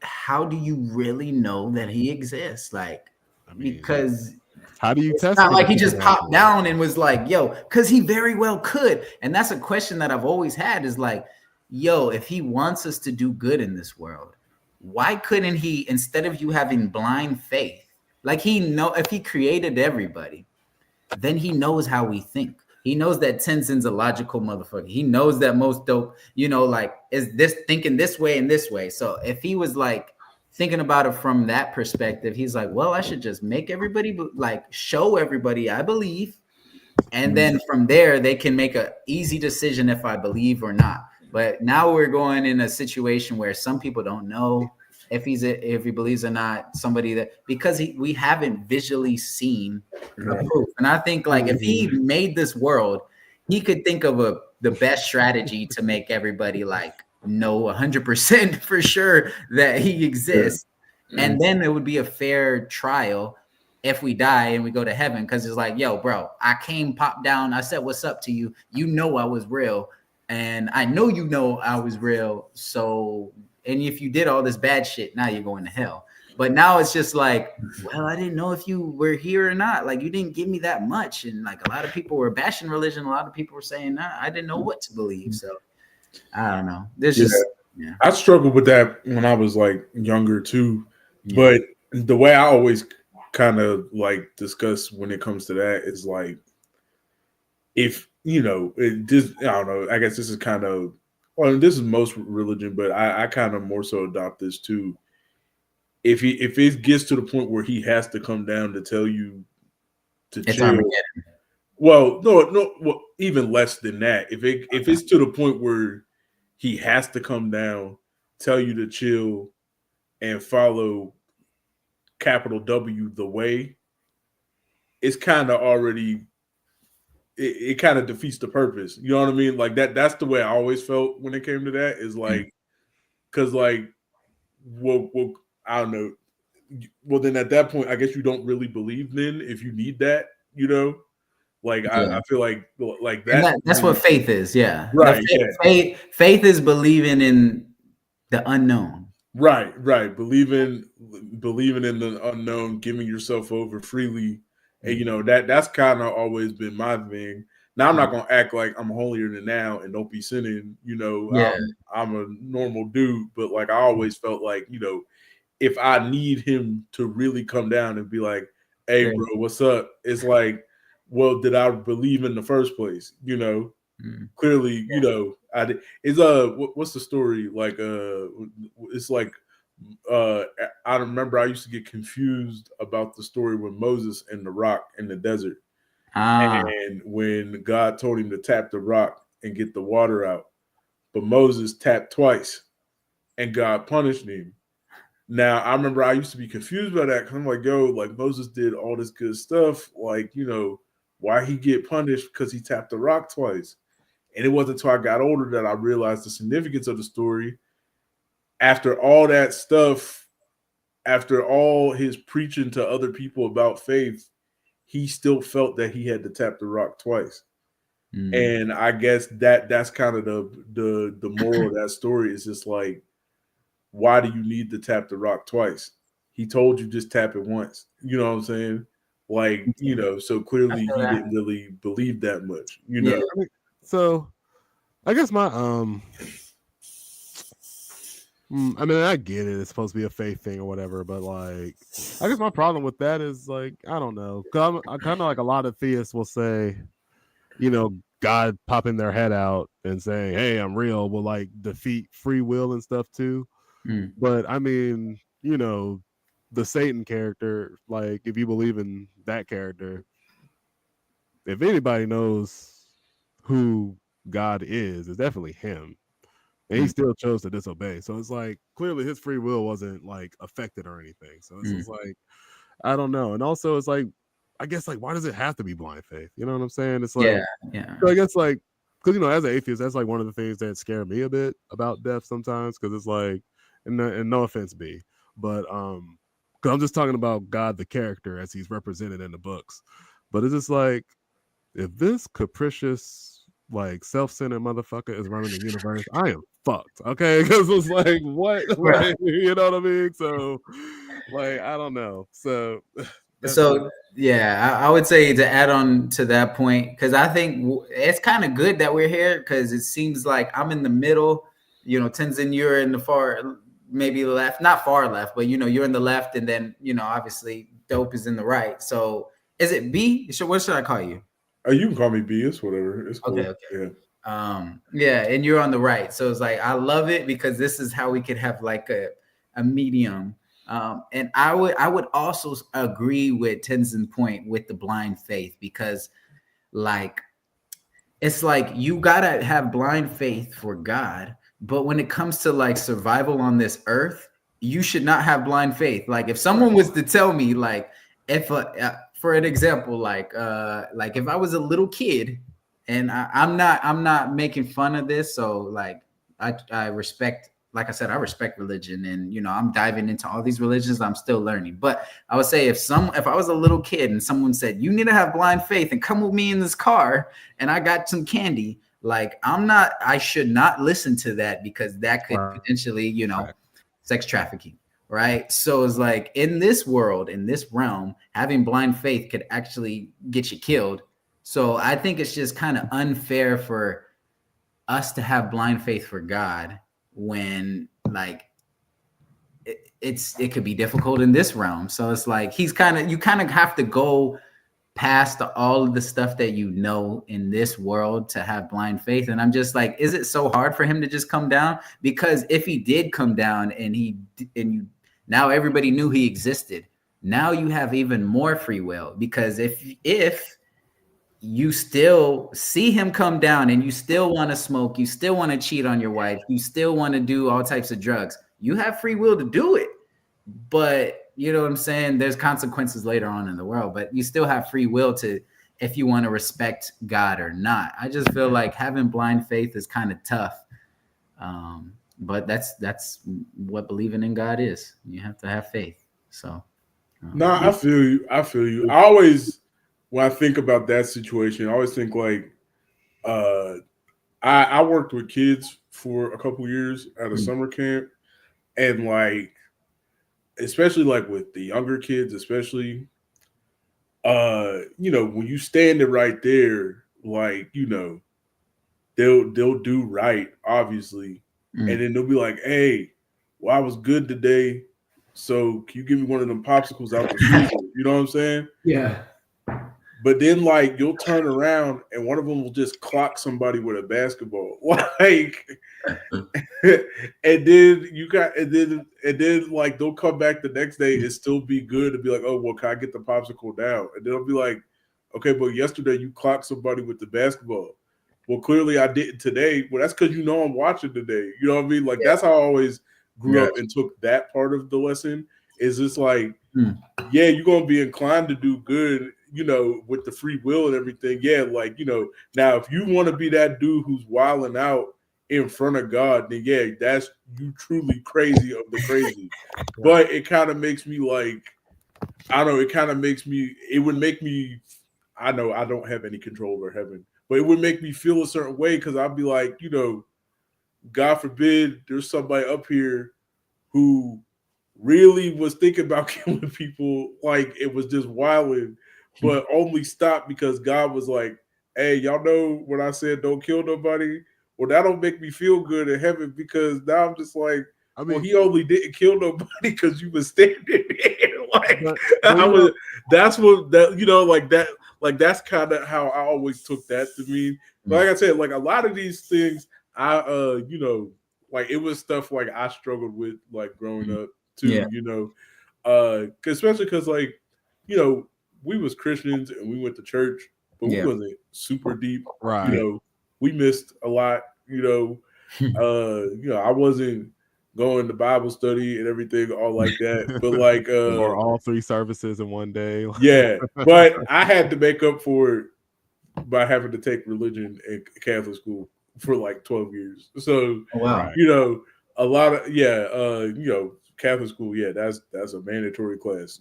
how do you really know that he exists? Like, I mean, because how do you test? It's not like he just popped down and was like, yo, because he very well could. And that's a question that I've always had, is like, yo, if he wants us to do good in this world, why couldn't he, instead of you having blind faith, like, if he created everybody, then he knows how we think. He knows that Tenzin's a logical motherfucker. He knows that most dope, like, is this thinking this way and this way. So if he was like thinking about it from that perspective, he's like, well, I should just make everybody, like, show everybody I believe. And then from there, they can make an easy decision if I believe or not. But now we're going in a situation where some people don't know if he believes or not. Somebody that, because we haven't visually seen the proof. And I think, like, if he made this world, he could think of the best strategy to make everybody like know 100% for sure that he exists. And then it would be a fair trial if we die and we go to heaven, because it's like, yo, bro, I came, popped down, I said what's up to you, I was real, and I know I was real. So, and if you did all this bad shit, now you're going to hell. But now it's just like, well, I didn't know if you were here or not. Like, you didn't give me that much. And like, a lot of people were bashing religion. A lot of people were saying, nah, I didn't know what to believe. So I don't know. There's just Yeah. I struggled with that when I was like younger too. Yeah. But the way I always kind of like discuss when it comes to that is like, if it just, I don't know, I guess this is kind of, well, this is most religion, but I kind of more so adopt this too. If it gets to the point where he has to come down to tell you to It's chill, Armageddon. well, no, well, even less than that. If it's to the point where he has to come down, tell you to chill and follow capital W the way, it's kind of already, it kind of defeats the purpose. You know what I mean? Like that's the way I always felt when it came to that. Is Mm. like, because like, well, I don't know. Well, then at that point, I guess you don't really believe then if you need that. You know, like Yeah. I feel like And that's that's what faith is. Yeah. The right. Yeah. faith is believing in the unknown. Right. Believing in the unknown, giving yourself over freely, and Mhm. that's kind of always been my thing. Now I'm Mhm. not gonna act like I'm holier than thou and don't be sinning. Yeah. I'm a normal dude, but like I always felt like if I need him to really come down and be like, "Hey, There. bro, what's up?" It's like, well, did I believe in the first place? Mm. Clearly, I did. Is what's the story like? It's like I remember I used to get confused about the story with Moses and the rock in the desert, Ah. and when God told him to tap the rock and get the water out, but Moses tapped twice, and God punished him. Now I remember I used to be confused by that because I'm like, yo, like Moses did all this good stuff, like why he get punished because he tapped the rock twice? And it wasn't until I got older that I realized the significance of the story. After all that stuff, after all his preaching to other people about faith, he still felt that he had to tap the rock twice. Mm. And I guess that's kind of the moral of that story is just like, why do you need to tap the rock twice? He told you just tap it once. You know what I'm saying? Like, so I clearly feel he that. didn't really believe that much, Yeah. I mean, so I guess my I mean, I get it. It's supposed to be a faith thing or whatever, but like, I guess my problem with that is like, I don't know. Cause I'm kind of like a lot of theists will say, God popping their head out and saying, "Hey, I'm real," will like defeat free will and stuff too. Mm. But I mean, the Satan character, like, if you believe in that character, if anybody knows who God is, it's definitely him. And he Mm. still chose to disobey. So it's like clearly his free will wasn't like affected or anything. So it's Mm. just like, I don't know. And also it's like, I guess like why does it have to be blind faith? You know what I'm saying? It's Yeah. like, Yeah. so I guess like, because as an atheist, that's like one of the things that scare me a bit about death sometimes. Because it's like, and no offense, B, but because I'm just talking about God the character as he's represented in the books. But it's just like, if this capricious, like self-centered motherfucker is running the universe, I am fucked. Okay, because it's like what, Right. like, you know what I mean? So, like, I don't know. So, that's So yeah, I would say to add on to that point, because I think it's kind of good that we're here because it seems like I'm in the middle. Tenzin, you're in the far, maybe left, not far left, but you're in the left, and then obviously Dope is in the right. So is it B? What should I call you? You can call me B. It's whatever. It's Okay, cool. okay. Yeah. Yeah, and you're on the right. So it's like I love it because this is how we could have like a medium. And I would also agree with Tenzin point with the blind faith because like it's like you gotta have blind faith for God, but when it comes to like survival on this earth, you should not have blind faith. Like if someone was to tell me, like if for an example, like if I was a little kid, and I'm not making fun of this, so like I respect, like I said, I respect religion, and I'm diving into all these religions. I'm still learning, but I would say if I was a little kid and someone said you need to have blind faith and come with me in this car and I got some candy, like I should not listen to that because that could right. potentially, sex trafficking, right? So it's like in this world, in this realm, having blind faith could actually get you killed. So I think it's just kind of unfair for us to have blind faith for God when like it could be difficult in this realm. So it's like you kind of have to go past all of the stuff that you know in this world to have blind faith. And I'm just like, is it so hard for him to just come down? Because if he did come down and you now everybody knew he existed, now you have even more free will. Because if you still see him come down and you still want to smoke, you still want to cheat on your wife, you still want to do all types of drugs, you have free will to do it. But you know what I'm saying? There's consequences later on in the world, but you still have free will to, if you want to respect God or not. I just feel like having blind faith is kind of tough. But that's what believing in God is. You have to have faith. So Nah, I feel you. I feel you. I always, when I think about that situation, I always think like, I worked with kids for a couple years at a summer camp, and like, especially like with the younger kids, especially, when you stand it right there, like, they'll do right, obviously, and then they'll be like, "Hey, well, I was good today, so can you give me one of them popsicles out the freezer?" You know what I'm saying? yeah. But then, like, you'll turn around and one of them will just clock somebody with a basketball, like, and then like they'll come back the next day and still be good and be like, "Oh, well, can I get the popsicle now?" And they'll be like, "Okay, but yesterday you clocked somebody with the basketball. Well, clearly I didn't today. Well, that's because I'm watching today. You know what I mean? Like that's how I always grew up and took that part of the lesson. Is just like, yeah, you're gonna be inclined to do good, with the free will and everything. Yeah, like now if you want to be that dude who's wilding out in front of God, then yeah, that's you truly crazy of the crazy. But it kind of makes me like, I don't know, it would make me, I know I don't have any control over heaven, but it would make me feel a certain way because I'd be like, God forbid there's somebody up here who really was thinking about killing people, like it was just wilding, but only stopped because God was like, "Hey, y'all know when I said don't kill nobody? Well, that don't make me feel good in heaven because now I'm just like, well, he only didn't kill nobody because you was standing there." Like I was, that's what that like that, like that's kind of how I always took that to mean. But like I said, like a lot of these things, I like it was stuff like I struggled with like growing up too, especially because like, we was Christians and we went to church, but we wasn't super deep, right? We missed a lot, I wasn't going to Bible study and everything all like that, but like or all 3 services in one day. Yeah, but I had to make up for it by having to take religion in Catholic school for like 12 years. So, a lot of, Catholic school, that's a mandatory class.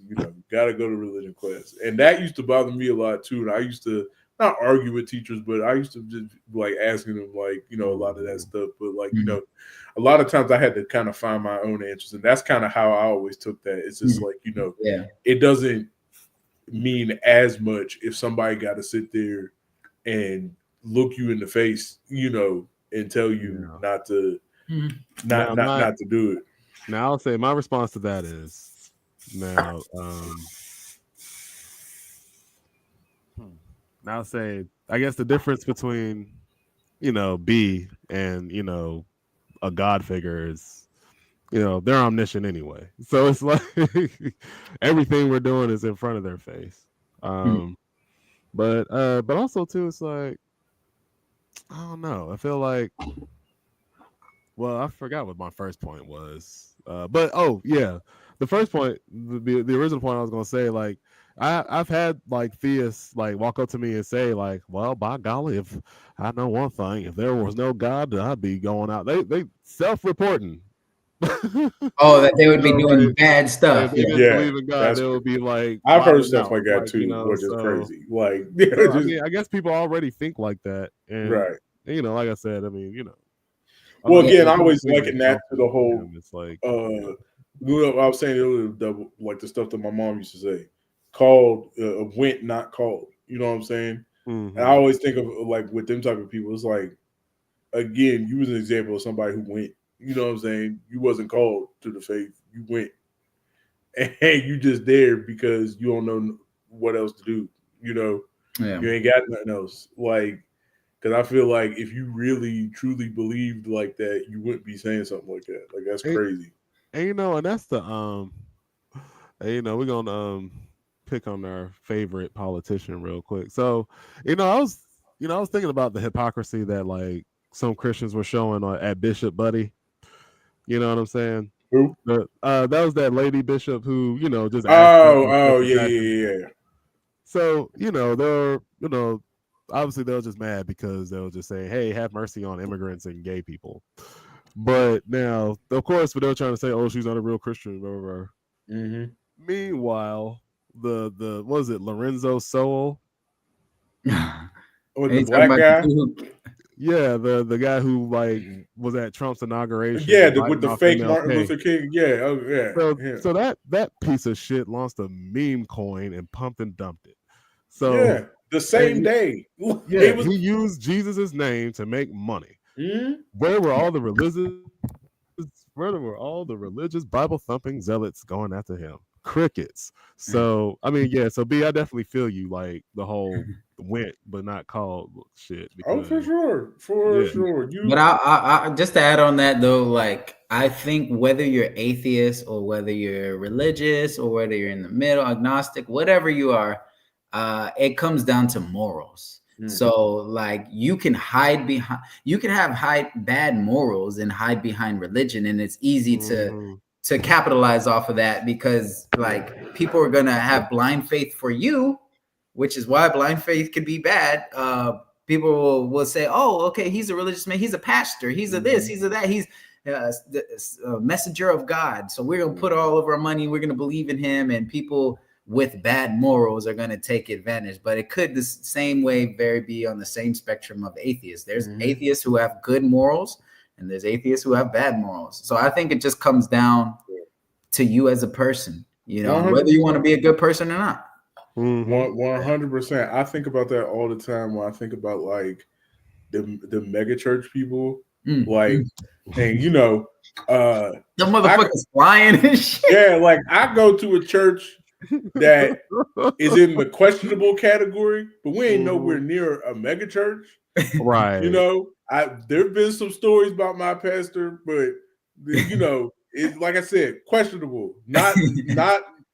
Got to go to religion class. And that used to bother me a lot too. And I used to not argue with teachers, but I used to just like asking them like, a lot of that stuff. But like, a lot of times I had to kind of find my own answers. And that's kind of how I always took that. It's just like, it doesn't mean as much if somebody got to sit there and look you in the face, and tell you not to not to do it. Now I'll say my response to that is now I'll say I guess the difference between B and a God figure is they're omniscient anyway. So it's like everything we're doing is in front of their face. But also too, it's like I don't know. I feel like, well, I forgot what my first point was. But oh yeah, the first point, the original point I was gonna say, like I've had like theists like walk up to me and say like, well, by golly, if I know one thing, if there was no God, I'd be going out. They self-reporting. That they would be doing like, bad stuff. If they didn't believe in God, they would be like, I've heard wilding stuff out, like that like, too, which is crazy. Like, so, I mean, I guess people already think like that, and right. like I said, I mean, Well, again, I always liken that to the whole. Him, it's like, I was saying earlier, like the stuff that my mom used to say, called went, not called. You know what I'm saying? And I always think of like with them type of people, it's like, again, you was an example of somebody who went. You know what I'm saying? You wasn't called to the faith. You went, and you just there because you don't know what else to do. You know, Yeah. you ain't got nothing else. Like, because I feel like if you really truly believed like that, you wouldn't be saying something like that. Like that's And, crazy. and that's the and, we're gonna pick on our favorite politician real quick. So, I was thinking about the hypocrisy that like some Christians were showing at Bishop Buddy. You know what I'm saying? Who? That was that lady bishop who, just asked people to Oh, the yeah, fashion. yeah, yeah. So, obviously they were just mad because they were just saying, hey, have mercy on immigrants and gay people. But now, of course, they were trying to say, oh, she's not a real Christian, blah, blah, blah. Mm-hmm. Meanwhile, the what was it, Lorenzo Sowell? With And the he's talking black about guy? Yeah, the guy who like was at Trump's inauguration Yeah, and with biting the off fake Martin MLK. Luther King. Yeah, oh So yeah. so that piece of shit launched a meme coin and pumped and dumped it. So Yeah, the same day. yeah, It was. he used Jesus' name to make money. Mm-hmm. Where were all the religious Bible thumping zealots going after him? Crickets. So I mean, yeah. So B, I definitely feel you. Like the whole went but not called shit Oh, for because sure, for yeah. sure. But I just to add on that though, like I think whether you're atheist or whether you're religious or whether you're in the middle, agnostic, whatever you are, it comes down to morals. So like you can hide behind, you can hide bad morals and hide behind religion, and it's easy to capitalize off of that because like people are gonna have blind faith for you, which is why blind faith can be bad. People will say, "Oh, okay, he's a religious man. He's a pastor. He's a this. He's a that. He's a messenger of God. So we're gonna put all of our money. We're gonna believe in him." And people with bad morals are gonna take advantage. But it could the same way be on the same spectrum of atheists. There's atheists who have good morals, and there's atheists who have bad morals. So I think it just comes down to you as a person. Whether you want to be a good person or not. 100%. I think about that all the time when I think about like the mega church people, like, and the motherfuckers flying and shit. Yeah, like I go to a church that is in the questionable category, but we ain't nowhere near a mega church. Right. There've been some stories about my pastor, but it's like I said, questionable. Not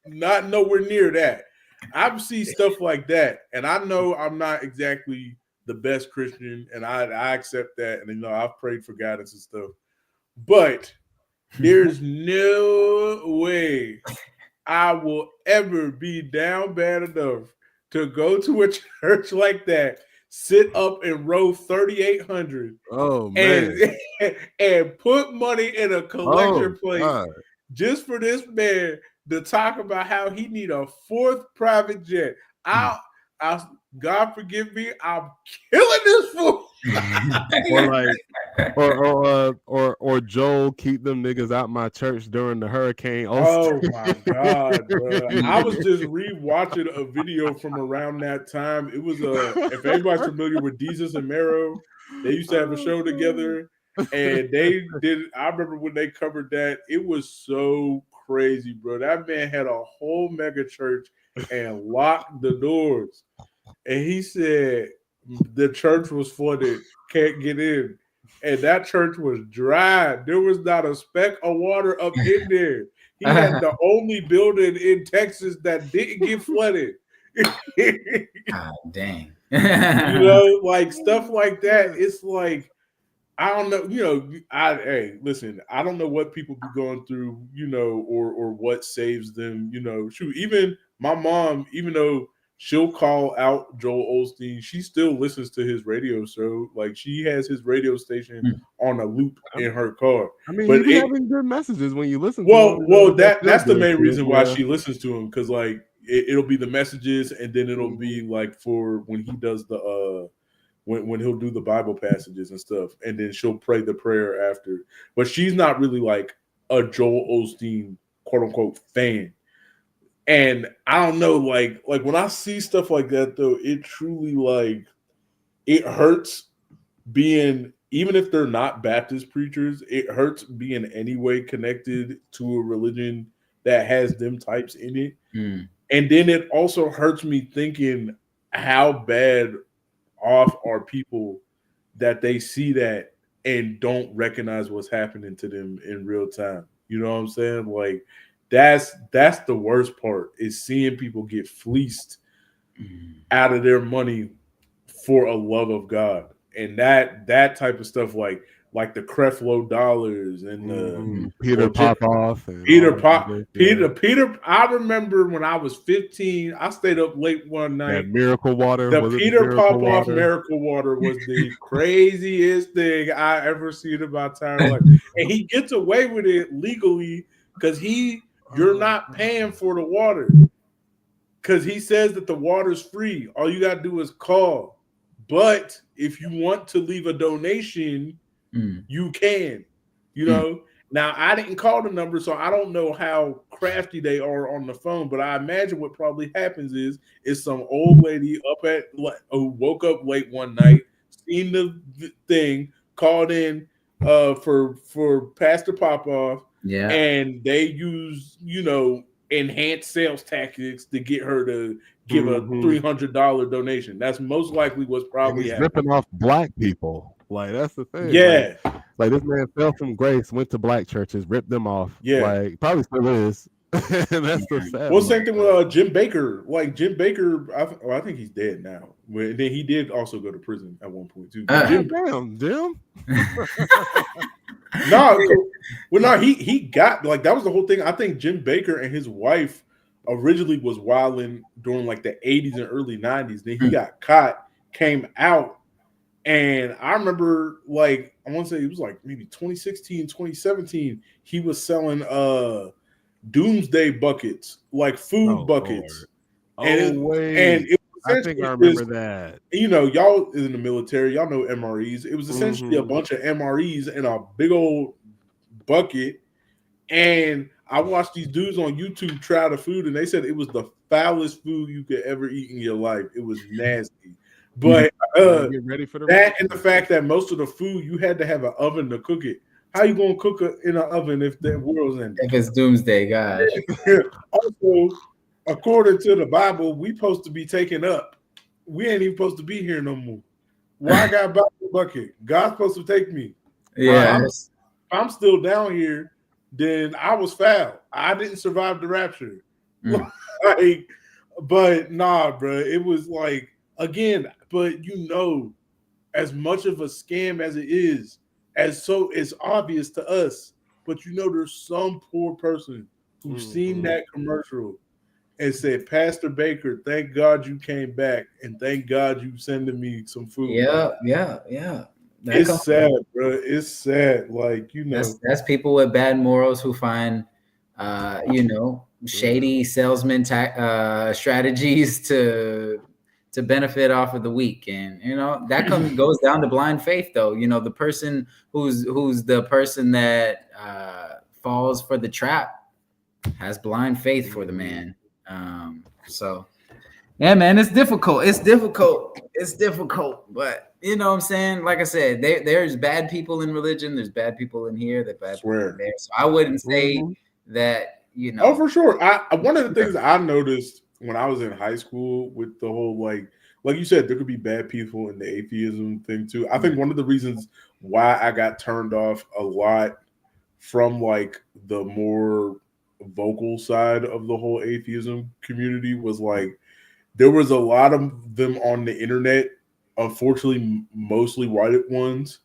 nowhere near that. I see stuff like that, and I know I'm not exactly the best Christian, and I accept that, and I've prayed for guidance and stuff, but there's no way I will ever be down bad enough to go to a church like that, sit up in row 3,800, and put money in a collection plate just for this man to talk about how he need a fourth private jet. God forgive me, I'm killing this fool. or Joel, keep them niggas out my church during the hurricane. Oh my God, bro. I was just rewatching a video from around that time. It was if anybody's familiar with Jesus and Mero, they used to have a show together, and they did. I remember when they covered that. It was so crazy, bro. That man had a whole mega church and locked the doors, and he said the church was flooded, can't get in. And that church was dry. There was not a speck of water up in there. He had the only building in Texas that didn't get flooded. God dang. Like stuff like that. It's like, I don't know, hey, listen, I don't know what people be going through, or what saves them, shoot, even my mom, even though she'll call out Joel Osteen, she still listens to his radio show. Like she has his radio station on a loop in her car. I mean, but you be having good messages when you listen to him. Well, that's the main reason why she listens to him, because like it'll be the messages, and then it'll be like for when he does the when he'll do the Bible passages and stuff, and then she'll pray the prayer after. But she's not really like a Joel Osteen quote unquote fan. And I don't know, like when I see stuff like that though, it truly like it hurts being even if they're not Baptist preachers, it hurts being any way connected to a religion that has them types in it. Mm. And then it also hurts me thinking how bad off are people that they see that and don't recognize what's happening to them in real time. You know what I'm saying? Like that's the worst part is seeing people get fleeced Mm. out of their money for a love of God. And that type of stuff like the Creflo dollars and the Mm-hmm. Mm. Peter or just Popoff and all Peter that Pop music, yeah. Peter I remember when I was 15, I stayed up late one That night. Miracle Water, The was it the Peter Miracle Popoff Water? Miracle Water was the craziest thing I ever seen in my entire life. And he gets away with it legally because you're Oh, not paying for the water. Because he says that the water's free. All you gotta do is call. But if you want to leave a donation, Mm. you can. You Mm. know. Now I didn't call the number, so I don't know how crafty they are on the phone. But I imagine what probably happens is some old lady up at who woke up late one night, seen the thing, called in for Pastor Popoff, Yeah. and they use enhanced sales tactics to get her to give a mm-hmm. $300 donation. That's most likely what's And probably he's happening. ripping off black people. Like that's the thing. Yeah, Like this man fell from grace, went to black churches, ripped them off. yeah. Like probably still is. And that's the Yeah. sad Well, part. same thing with Jim Baker. Like Jim Baker, I think he's dead now. Then he did also go to prison at one point too. But God Jim, damn, Jim. no, well, no, he got like that was the whole thing. I think Jim Baker and his wife originally was wilding during like the 80s and early 90s. Then he Mm. got caught, came out, and I remember like I want to say it was like maybe 2016, 2017. He was selling doomsday buckets, like food Oh buckets. Lord. And Oh wait. it was I think I essentially remember this, that. y'all in the military, y'all know MREs. It was essentially a Mm-hmm. bunch of MREs in a big old bucket. And I watched these dudes on YouTube try the food, and they said it was the foulest food you could ever eat in your life. It was nasty. But Gotta get ready for the that and the repercussions. fact that most of the food you had to have an oven to cook it. How you gonna cook it in an oven if the world's ending? If it's doomsday, gosh. Also, according to the Bible, we supposed to be taken up. We ain't even supposed to be here no more. Why I got a Bible bucket? God's supposed to take me. Yeah. If I'm still down here, then I was foul. I didn't survive the rapture. Mm. Like, but nah, bro. It was like again, but as much of a scam as it is, it's obvious to us, but there's some poor person who's seen that commercial and said, Pastor Baker, thank God you came back and thank God you sending me some food. Yeah. That It's sad, bro. It's sad. Like, that's people with bad morals who find shady salesman strategies to benefit off of the weak. And that goes down to blind faith though. The person who's the person that falls for the trap has blind faith for the man. So yeah, man, it's difficult. But you know what I'm saying? Like I said, there's bad people in religion, there's bad people in here, there's bad people in there. So I wouldn't say that, Oh, for sure. One of the things I noticed when I was in high school with the whole like you said, there could be bad people in the atheism thing too. I think one of the reasons why I got turned off a lot from like the more vocal side of the whole atheism community was like there was a lot of them on the internet, unfortunately mostly white ones,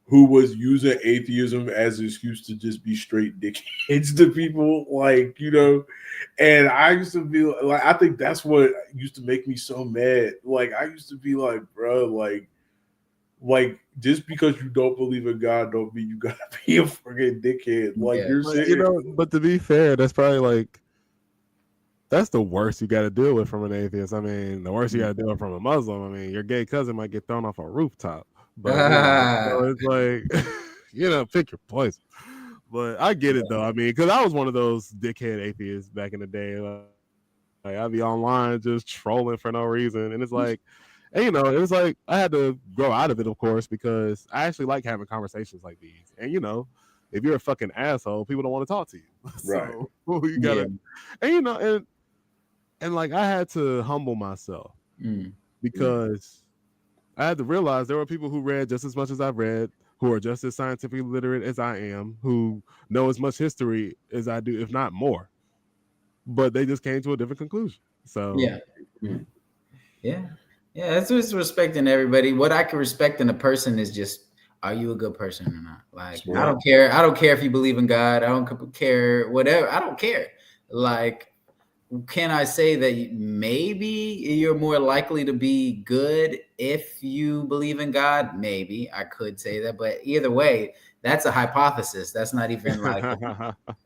who was using atheism as an excuse to just be straight dickheads to people, like, and I used to be like, I think that's what used to make me so mad. Like, I used to be like, bro, like just because you don't believe in God don't mean you gotta be a freaking dickhead. Like, Yeah. you're saying, but to be fair, that's probably like that's the worst you got to deal with from an atheist. I mean, the worst you got to deal with from a Muslim. I mean, your gay cousin might get thrown off a rooftop, but it's like, pick your poison. But I get it though. I mean, because I was one of those dickhead atheists back in the day. Like I'd be online just trolling for no reason, and it's like And it was like I had to grow out of it, of course, because I actually like having conversations like these. And if you're a fucking asshole, people don't want to talk to you. Right. So you Yeah. gotta, and like I had to humble myself because I had to realize there were people who read just as much as I've read, who are just as scientifically literate as I am, who know as much history as I do, if not more. But they just came to a different conclusion. So Yeah. Yeah. Yeah. That's just respecting everybody. What I can respect in a person is just, are you a good person or not? Like, I don't care. I don't care if you believe in God. I don't care, whatever. I don't care. Like, can I say that maybe you're more likely to be good if you believe in God? Maybe I could say that, but either way, that's a hypothesis. That's not even like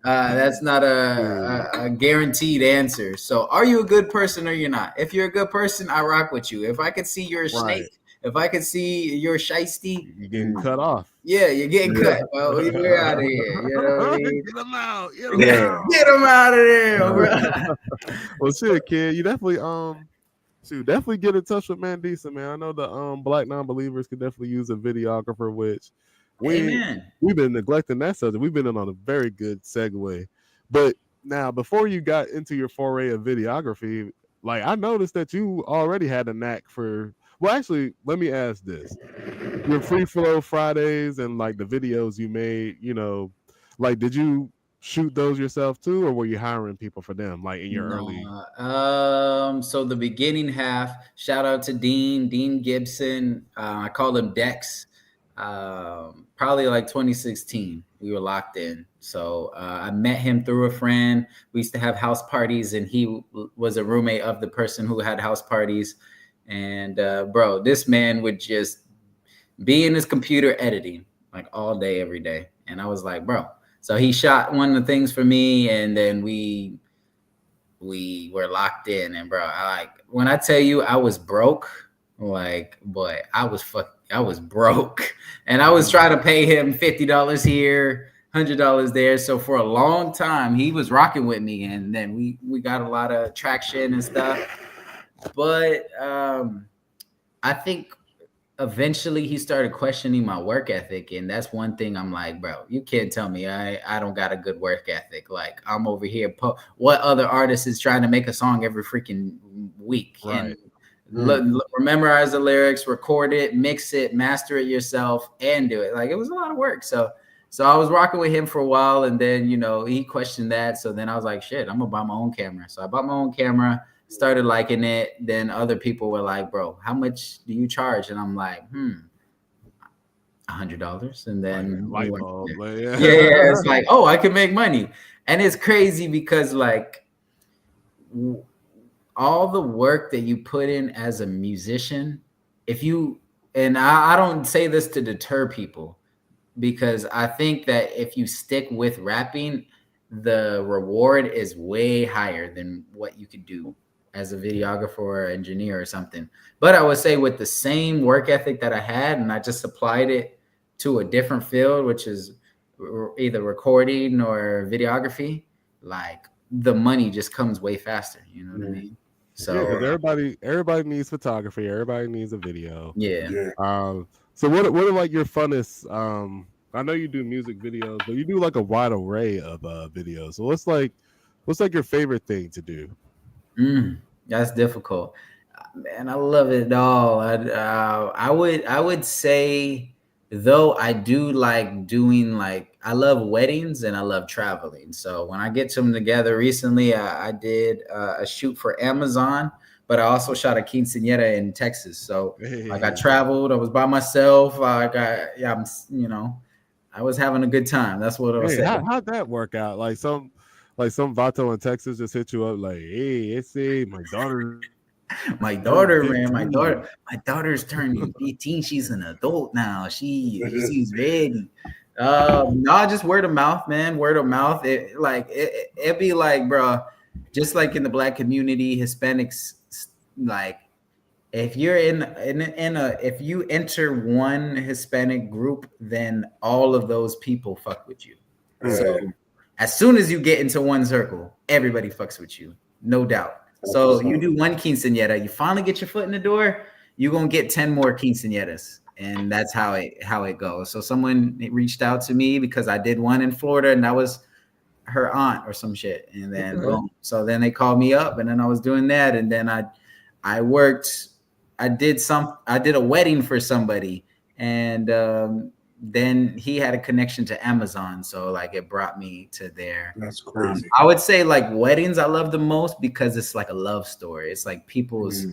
that's not a guaranteed answer. So, are you a good person or you're not? If you're a good person, I rock with you. If I could see you're a right. snake, if I could see you're shiesty, You're getting cut off. yeah, you're getting Yeah. cut. Well, we're out of here. You know what I mean? Get them out. Get them Yeah. out. Get them out of there, bro. Well, shit, kid, you definitely definitely get in touch with Mandisa, man. I know the black non-believers could definitely use a videographer, which we've Amen. been neglecting that subject. We've been on a very good segue. But now, before you got into your foray of videography, like I noticed that you already had a knack for. Well, actually, let me ask this: your free flow Fridays and like the videos you made, like did you shoot those yourself too, or were you hiring people for them, like in your early? No. So the beginning half, shout out to Dean Gibson. I called him Dex. Probably like 2016. We were locked in. So I met him through a friend. We used to have house parties, and he was a roommate of the person who had house parties. And bro, this man would just be in his computer editing like all day, every day. And I was like, bro. So he shot one of the things for me, and then we were locked in. And bro, when I tell you I was broke, like boy, I was broke. And I was trying to pay him $50 here, $100 there. So for a long time he was rocking with me, and then we got a lot of traction and stuff. But I think eventually he started questioning my work ethic, and that's one thing I'm like, bro, you can't tell me I don't got a good work ethic. Like I'm over here what other artist is trying to make a song every freaking week, Right. and memorize the lyrics, record it, mix it, master it yourself, and do it. Like it was a lot of work. So I was rocking with him for a while, and then he questioned that. So then I was like, shit, I'm gonna buy my own camera. So I bought my own camera, started liking it. Then other people were like, bro, how much do you charge? And I'm like, $100. And then light bulb. yeah, it's like, oh, I can make money. And it's crazy because like all the work that you put in as a musician, and I don't say this to deter people, because I think that if you stick with rapping, the reward is way higher than what you could do as a videographer or engineer or something. But I would say with the same work ethic that I had, and I just applied it to a different field, which is either recording or videography, like the money just comes way faster. You know what I mean? So yeah, because everybody needs photography. Everybody needs a video. yeah. So what are like your funnest? I know you do music videos, but you do like a wide array of videos. So what's like your favorite thing to do? That's difficult, man. I love it all. I would say, though, I do like doing, like, I love weddings and I love traveling. So when I get them together, recently I did a shoot for Amazon, but I also shot a quinceañera in Texas. So like I traveled, I was by myself. I was having a good time. That's what I was saying. How'd that work out? Like some vato in Texas just hit you up like, hey, it's my daughter. My daughter, man, my daughter's turning 15. She's an adult now. She's ready. No, just word of mouth, man. Word of mouth. It'd be like, bro, just like in the Black community, Hispanics, like if you're if you enter one Hispanic group, then all of those people fuck with you. Right. So as soon as you get into one circle, everybody fucks with you, no doubt. So you do one quinceañera, you finally get your foot in the door, you're gonna get 10 more quinceañeras. And that's how it goes. So someone reached out to me because I did one in Florida, and that was her aunt or some shit. And then boom. So then they called me up, and then I was doing that. And then I worked, I did a wedding for somebody, and then he had a connection to Amazon. So like it brought me to there. That's crazy. I would say like weddings I love the most because it's like a love story. It's like people's,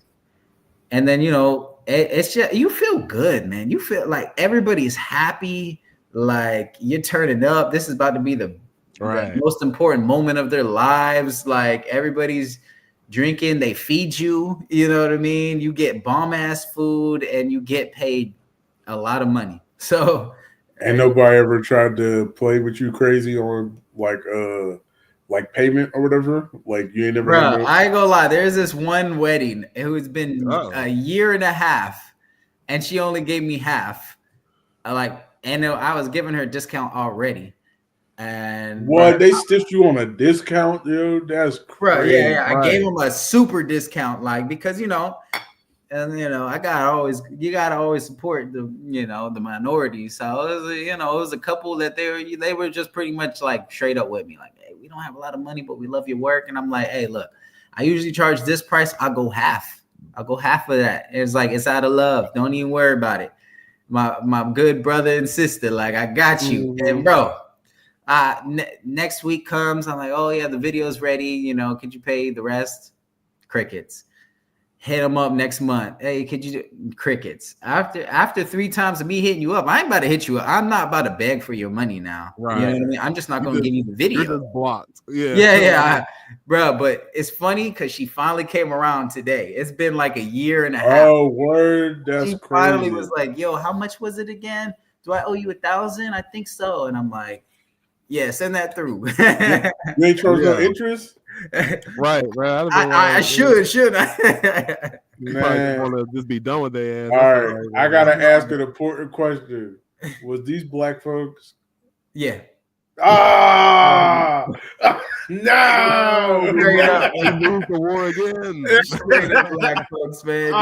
and then, you know, it's just, you feel good, man. You feel like everybody's happy. Like you're turning up. This is about to be the most important moment of their lives. Like everybody's drinking, they feed you, you know what I mean? You get bomb ass food and you get paid a lot of money. So, and nobody ever tried to play with you crazy on like payment or whatever. Like you ain't never. Bro, I ain't gonna lie. There's this one wedding who's been a year and a half, and she only gave me half. And I was giving her a discount already. And what, they stitched you on a discount, dude? That's crazy. Yeah. I gave him a super discount, like, because you know, and you know, you gotta always support the, you know, the minorities. So it was, you know, it was a couple that they were just pretty much like straight up with me, like, hey, we don't have a lot of money, but we love your work. And I'm like, hey, look, I usually charge this price. I'll go half of that. It's like, it's out of love. Don't even worry about it. My good brother and sister, like, I got you. And bro, next week comes, I'm like, oh yeah, the video's ready. You know, could you pay the rest? Crickets. Hit them up next month. Hey, could you do crickets? After 3 times of me hitting you up, I ain't about to hit you up. I'm not about to beg for your money now. Right. You know what I mean? I'm just not going to give you the video. You're just blocked. Yeah. Bro, but it's funny because she finally came around today. It's been like a year and a half. Oh, word. That's she crazy. Finally was like, yo, how much was it again? Do I owe you 1,000? I think so. And I'm like, yeah, send that through. You ain't charged no interest? Right. I should. You probably want to just be done with their ass. All right, I gotta ask an important question. Was these black folks? Yeah. Ah, no! We moved the war again. Black folks, man.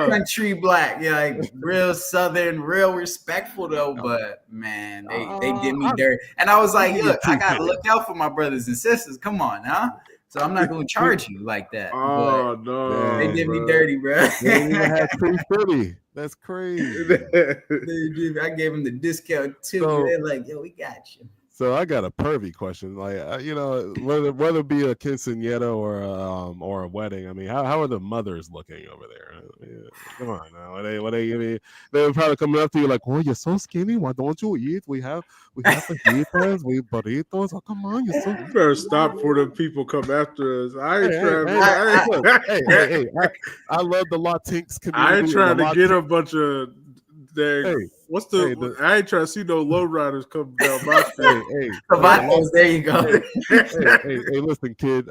Country black, yeah, like real Southern, real respectful though. But man, they did me dirty, and I was like, look, I gotta look out for my brothers and sisters. Come on now. So I'm not gonna charge you like that. Oh no, they did me dirty, bro. They even had 330. That's crazy. I gave them the discount too. So, they're like, yo, we got you. So I got a pervy question, like you know, whether it be a quinceañera or a wedding. I mean, how are the mothers looking over there? Yeah, come on now, they were probably coming up to you like, oh, you're so skinny. Why don't you eat? We have fajitas, we burritos. Oh, come on, you're so. You better stop for the people come after us. I ain't I love the Latinx community. I ain't trying to get a bunch of. I ain't trying to see no lowriders come down my street. There you go. Hey, listen, kid.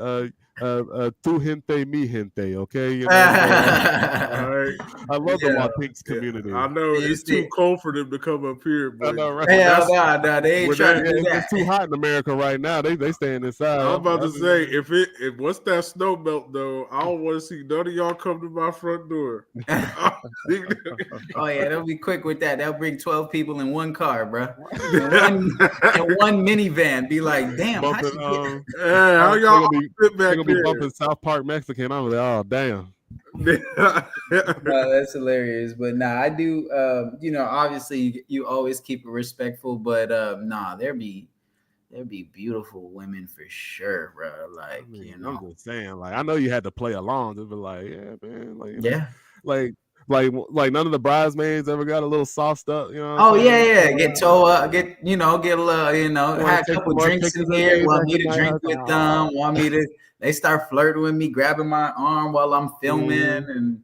Tu gente, mi gente, okay? You know, I love the Latinx community. I know it's too cold for them to come up here. But I know, right? No, they ain't trying to do that. It's too hot in America right now. They staying inside. I'm about to say, if once that snow melt though, I don't want to see none of y'all come to my front door. Oh yeah, they'll be quick with that. They'll bring 12 people in one car, bro. And one minivan. Be like, damn, how y'all fit back be bumping South Park Mexican. I'm like, oh damn. No, that's hilarious. But nah, I do. You know, obviously, you always keep it respectful. But nah, there be beautiful women for sure, bro. Like, I mean, you know, I'm just saying. Like, I know you had to play along to be like, yeah, man. Like, yeah, like none of the bridesmaids ever got a little sauced up, you know? Oh yeah. Get toe up, get a little, you know, had a couple drinks in here. Want me to drink with them? Want me to? They start flirting with me, grabbing my arm while I'm filming, and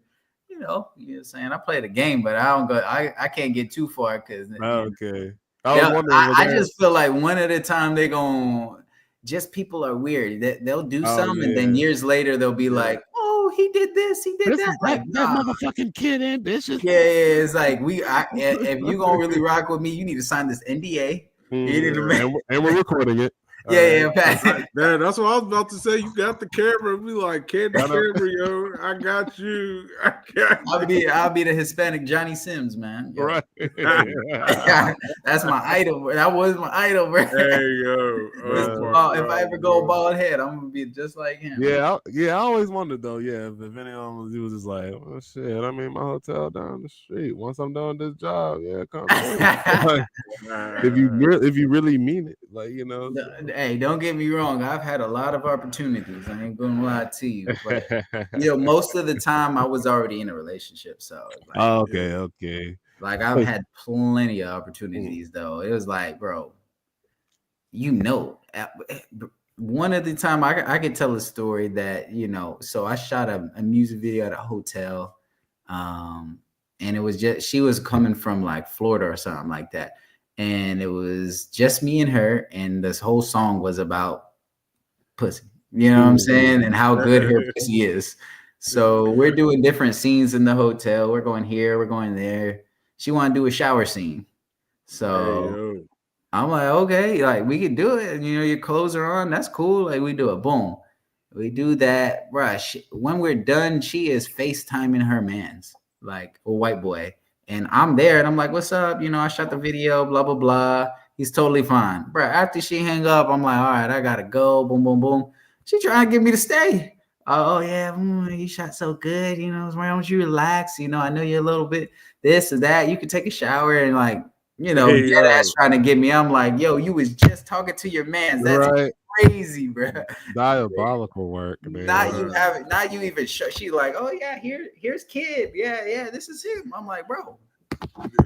you know what I'm saying? I play the game, but I don't go. I can't get too far because okay. I just feel like one at a time they gon' just people are weird. They'll do something, and then years later they'll be like, "Oh, he did this, he did that." Like that motherfucking kid ambitious. Yeah, it's like if you gonna really rock with me, you need to sign this NDA. And we're recording it. Yeah, That's Pat. what I was about to say. You got the camera. Be like, kid, the camera, yo. I got you. I got you. I'll be the Hispanic Johnny Sims, man. Yo. Right. That's my idol. That was my idol, bro. Hey, yo. If I ever go bald head, I'm gonna be just like him. I always wondered though. Yeah, if anyone was just like, well, shit. I mean, my hotel down the street. Once I'm done this job, yeah, come through. Like, if you really mean it, like Hey, don't get me wrong. I've had a lot of opportunities. I ain't gonna lie to you, but most of the time I was already in a relationship. So, like, okay. Like I've had plenty of opportunities though. It was like, bro, one of the time I could tell a story that, so I shot a music video at a hotel. And it was just, she was coming from like Florida or something like that. And it was just me and her. And this whole song was about pussy, you know what I'm saying? And how good her pussy is. So we're doing different scenes in the hotel. We're going here, we're going there. She wanted to do a shower scene. So I'm like, okay, like we can do it. And, your clothes are on. That's cool. Like we do it. Boom. We do that. Bruh, when we're done, she is FaceTiming her mans, like a white boy. And I'm there and I'm like, what's up? I shot the video, blah, blah, blah. He's totally fine. Bruh, after she hang up, I'm like, all right, I gotta go. Boom, boom, boom. She trying to get me to stay. Oh yeah, you shot so good. Why don't you relax? I know you're a little bit this or that. You could take a shower and like, dead ass trying to get me. I'm like, yo, you was just talking to your man. That's right. Crazy, bro. Diabolical work, man. Not you even show. She like, oh yeah, here's kid. Yeah, this is him. I'm like, bro.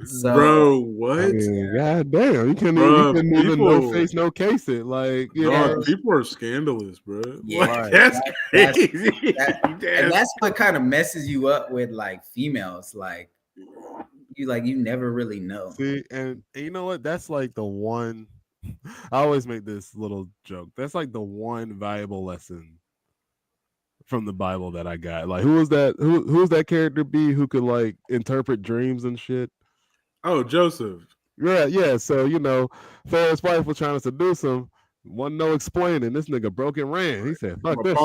So, bro, what? I mean, God damn, you couldn't even no face, no case it. Like, people are scandalous, bro. Yeah, like, that's crazy. And that's what kind of messes you up with like females. Like, you never really know. See, and you know what? That's like the one. I always make this little joke. That's like the one valuable lesson from the Bible that I got. Like, who was that? Who's that character be who could like interpret dreams and shit? Oh, Joseph. Yeah. So Pharaoh's wife was trying to seduce him. Wasn't no explaining. This nigga broke and ran. He said, "Fuck this."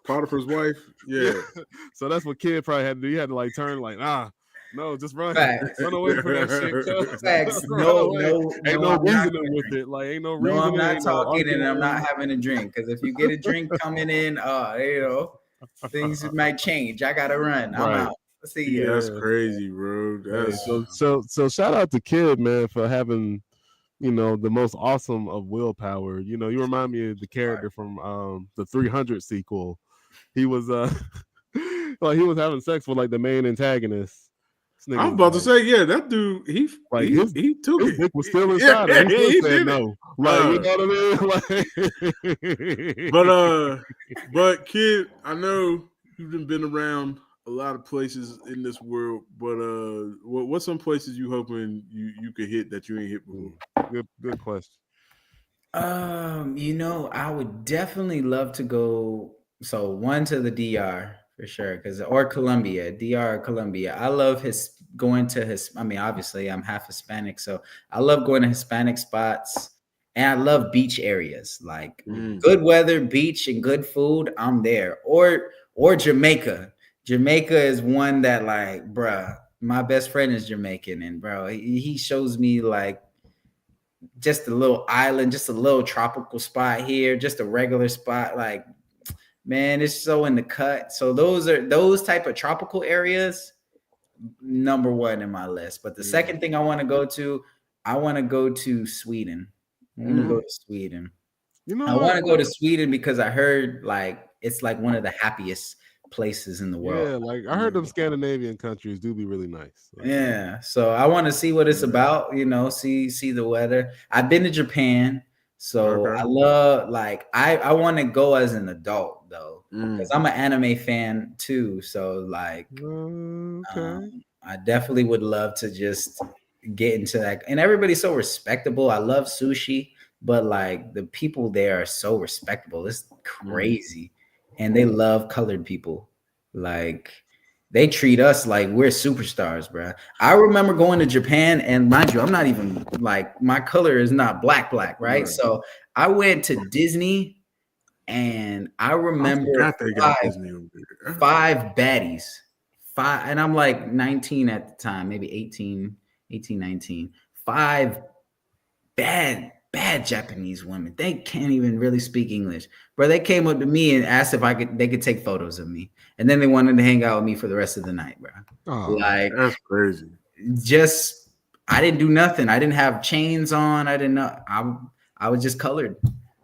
Potiphar's wife. Yeah. So that's what Kid probably had to do. He had to like turn like, no, just run. Run away from that shit. Facts. No reasoning with it. Like, ain't no reason. No, I'm not talking and I'm not having a drink. Because if you get a drink coming in, things might change. I gotta run. I'm out. See you. That's crazy, bro. So shout out to Kid, man, for having the most awesome of willpower. You remind me of the character from the 300 sequel. He was like he was having sex with like the main antagonist. I was about to say, yeah, that dude, he took his dick was still inside. Yeah, he said no. Like, you know what I mean? But Kid, I know you've been around a lot of places in this world, but what's some places you hoping you could hit that you ain't hit before? Good question. I would definitely love to go. So one to the DR. For sure, or Colombia, DR or Colombia. I love obviously I'm half Hispanic, so I love going to Hispanic spots, and I love beach areas, like good weather, beach, and good food. I'm there. Or Jamaica. Jamaica is one that, like, bruh, my best friend is Jamaican, and bro, he shows me like just a little island, just a little tropical spot here, just a regular spot, like. Man, it's so in the cut. So those type of tropical areas, number one in my list. But the second thing I want to go to Sweden. I want to go to Sweden. I want to go to Sweden because I heard like it's like one of the happiest places in the world. Yeah, like I heard them Scandinavian countries do be really nice. Yeah, so I want to see what it's about. See the weather. I've been to Japan. So I love, like, I want to go as an adult though, because I'm an anime fan too. So like, I definitely would love to just get into that. And everybody's so respectable. I love sushi, but like the people there are so respectable. It's crazy, and they love colored people. Like they treat us like we're superstars, bro. I remember going to Japan, and mind you, I'm not even like my color is not black, right? Right. So I went to Disney, and I I remember forgot they got Disney over there. 5 baddies, and I'm like 19 at the time, maybe 18, 19. 5 bad Japanese women. They can't even really speak English. Bro, they came up to me and asked if they could take photos of me. And then they wanted to hang out with me for the rest of the night, bro. Oh, Like, that's crazy. just I didn't do nothing. I didn't have chains on. I didn't know. I was just colored.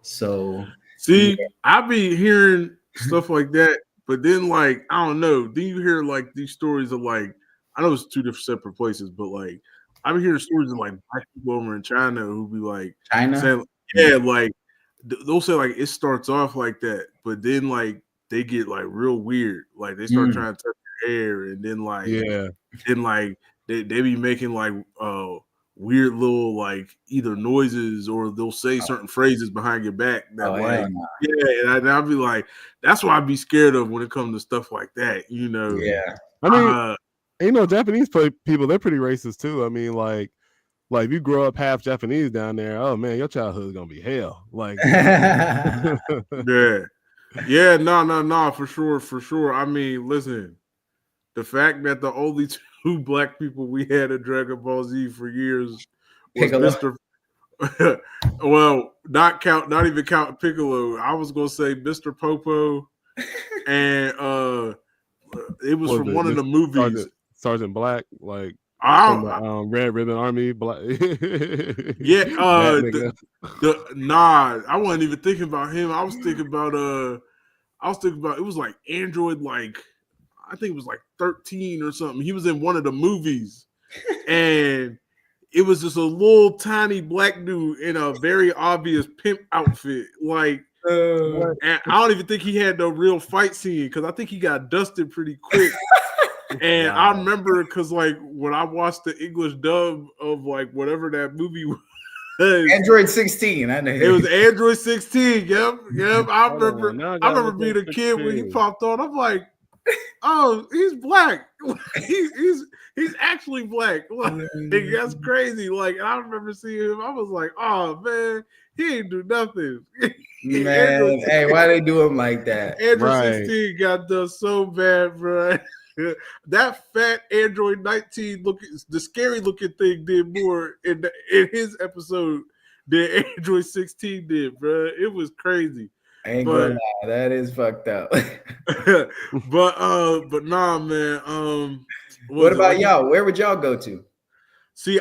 So see, I be hearing stuff like that, but then like I don't know. Then you hear like these stories of like I know it's 2 different separate places, but like I've been hearing stories of like black people over in China who be like China, saying, yeah, like they'll say like it starts off like that, but then like they get like real weird. Like they start trying to touch your hair, and then like they be making like weird little like either noises or they'll say certain phrases behind your back that and I'll be like, that's what I'd be scared of when it comes to stuff like that, you know. Yeah. I mean, Japanese people, they're pretty racist too. I mean, like if you grow up half Japanese down there, oh man, your childhood's gonna be hell. Like yeah, no, for sure. I mean, listen, the fact that the only 2 black people we had at Dragon Ball Z for years was Mr. well, not even count Piccolo. I was gonna say Mr. Popo, and it was from one of the movies. Sergeant Black, like from the Red Ribbon Army. Black. Yeah, I wasn't even thinking about him. I was thinking about it was like Android, like I think it was like 13 or something. He was in one of the movies, and it was just a little tiny black dude in a very obvious pimp outfit. Like, and I don't even think he had no real fight scene because I think he got dusted pretty quick. And I remember because like when I watched the English dub of like whatever that movie was, Android 16. I know it was Android 16. Yep. I remember being a kid when he popped on. I'm like, oh, he's black. he's actually black. Like, that's crazy. Like, I remember seeing him. I was like, oh man, he ain't do nothing. Man, hey, why they do him like that? Android 16 got done so bad, bro. That fat Android 19 the scary looking thing did more in his episode than Android 16 did, bro. It was crazy. I ain't gonna lie, that is fucked up. but nah, man. What about y'all? Where would y'all go to? See,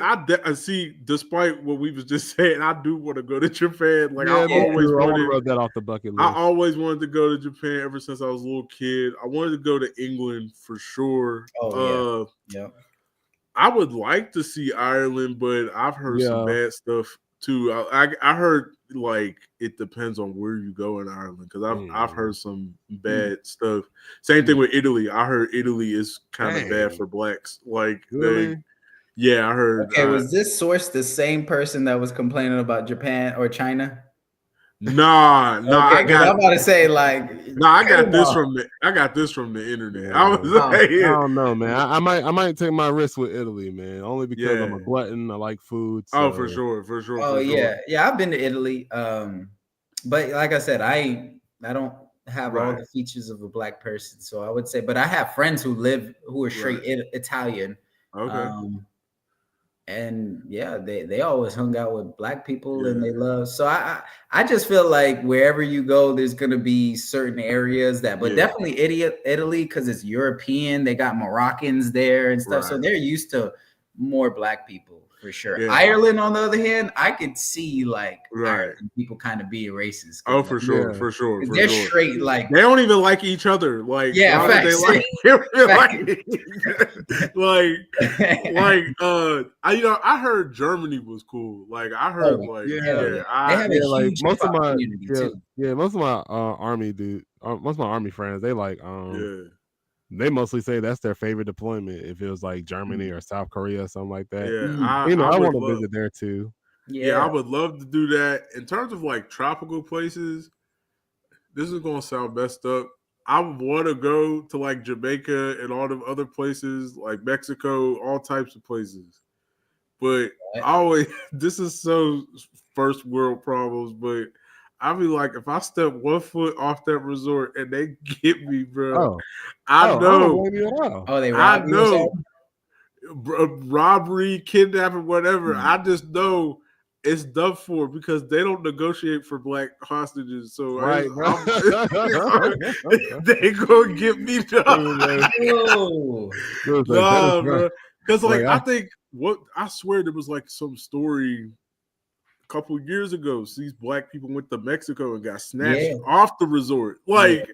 despite what we was just saying, I do want to go to Japan. Like I always wanted to rub that off the bucket list. I always wanted to go to Japan ever since I was a little kid. I wanted to go to England for sure. Yeah. I would like to see Ireland, but I've heard some bad stuff too. I heard like it depends on where you go in Ireland because I've heard some bad stuff. Same thing with Italy. I heard Italy is kind of bad for blacks. Like yeah, I heard. Okay, was this source the same person that was complaining about Japan or China? Nah. Okay, I'm about to say like. I got this from the internet. Yeah. I don't know, man. I might take my risk with Italy, man. Only because I'm a glutton. I like food. So. Oh, for sure. Oh yeah. I've been to Italy. But like I said, I don't have all the features of a black person. So I would say, but I have friends who are straight Italian. Okay. And yeah, they always hung out with black people and they love. So I just feel like wherever you go, there's gonna be certain areas but definitely Italy because it's European. They got Moroccans there and stuff, so they're used to more black people for sure. Yeah. Ireland, on the other hand, I could see like Ireland people kind of being racist. Oh, for sure. They're straight like they don't even like each other. Like facts. They I heard Germany was cool. Like I heard they have a like huge most of my community too. Most of my most of my army friends, they like they mostly say that's their favorite deployment if it was like Germany or South Korea or something like that. Yeah, I want to visit there too. Yeah, I would love to do that. In terms of like tropical places, this is gonna sound messed up. I want to go to like Jamaica and all them other places, like Mexico, all types of places. But I always, this is so first world problems, but I be like, if I step 1 foot off that resort and they get me, bro, I I don't know, blame you at all. Oh, they I robbed you or know, something? robbery, kidnapping, whatever. Mm. I just know it's done for because they don't negotiate for black hostages. So Right, bro. they gonna get me done. Whoa. Nah, bro. Because like Like, I think I swear there was like some story a couple of years ago. These black people went to Mexico and got snatched Yeah. off the resort. Like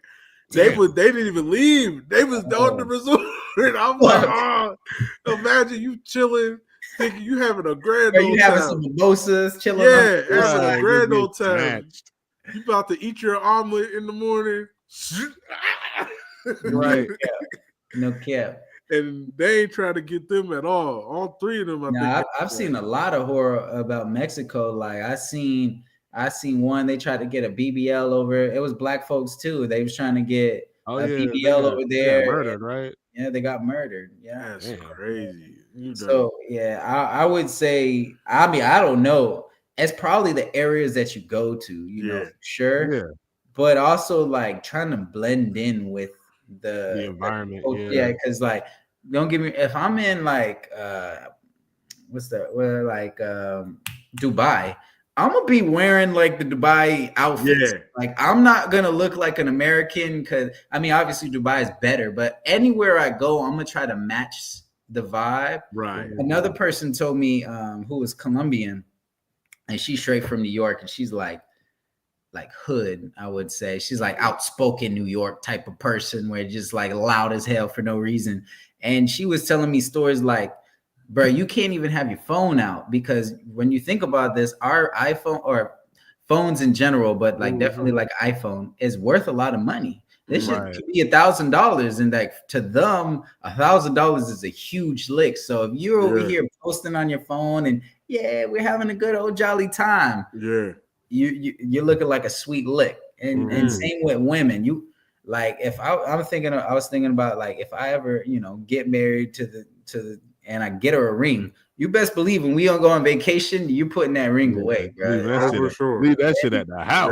they didn't even leave. They was on the resort. And I'm like, oh, imagine you chilling, thinking you having a grand Are old you having time. some mimosas, chilling on Yeah, the having a side? grand old time. snatched. You about to eat your omelet in the morning. Right. No cap. And they ain't trying to get them at all. All three of them, I Nah, think. I've seen a lot of horror about Mexico. Like I seen one. They tried to get a BBL over. It was black folks too. They was trying to get a BBL over there. They got murdered, right? Yeah, they got murdered. Yeah, That's crazy. So yeah, I would say. I mean, I don't know. It's probably the areas that you go to. You know, for sure. Yeah. But also like trying to blend in with The environment. yeah, because like don't get me, if I'm in like what's that, where like Dubai, I'm gonna be wearing like the Dubai outfits. Yeah. Like I'm not gonna look like an American, because I mean obviously Dubai is better, but anywhere I go I'm gonna try to match the vibe. Right. Another person told me who was Colombian, and she's straight from New York, and she's like hood, I would say. She's like outspoken New York type of person, where just like loud as hell for no reason. And she was telling me stories like, bro, you can't even have your phone out, because when you think about this, our iPhone, or phones in general, but like definitely like iPhone, is worth a lot of money. This shit could be $1,000, and like to them, $1,000 is a huge lick. So if you're over here posting on your phone and we're having a good old jolly time, you're looking like a sweet lick. And same with women. You like, if I was thinking about like, if I ever get married to the and I get her a ring, you best believe when we don't go on vacation, you putting that ring away, bro. Leave that shit at the house.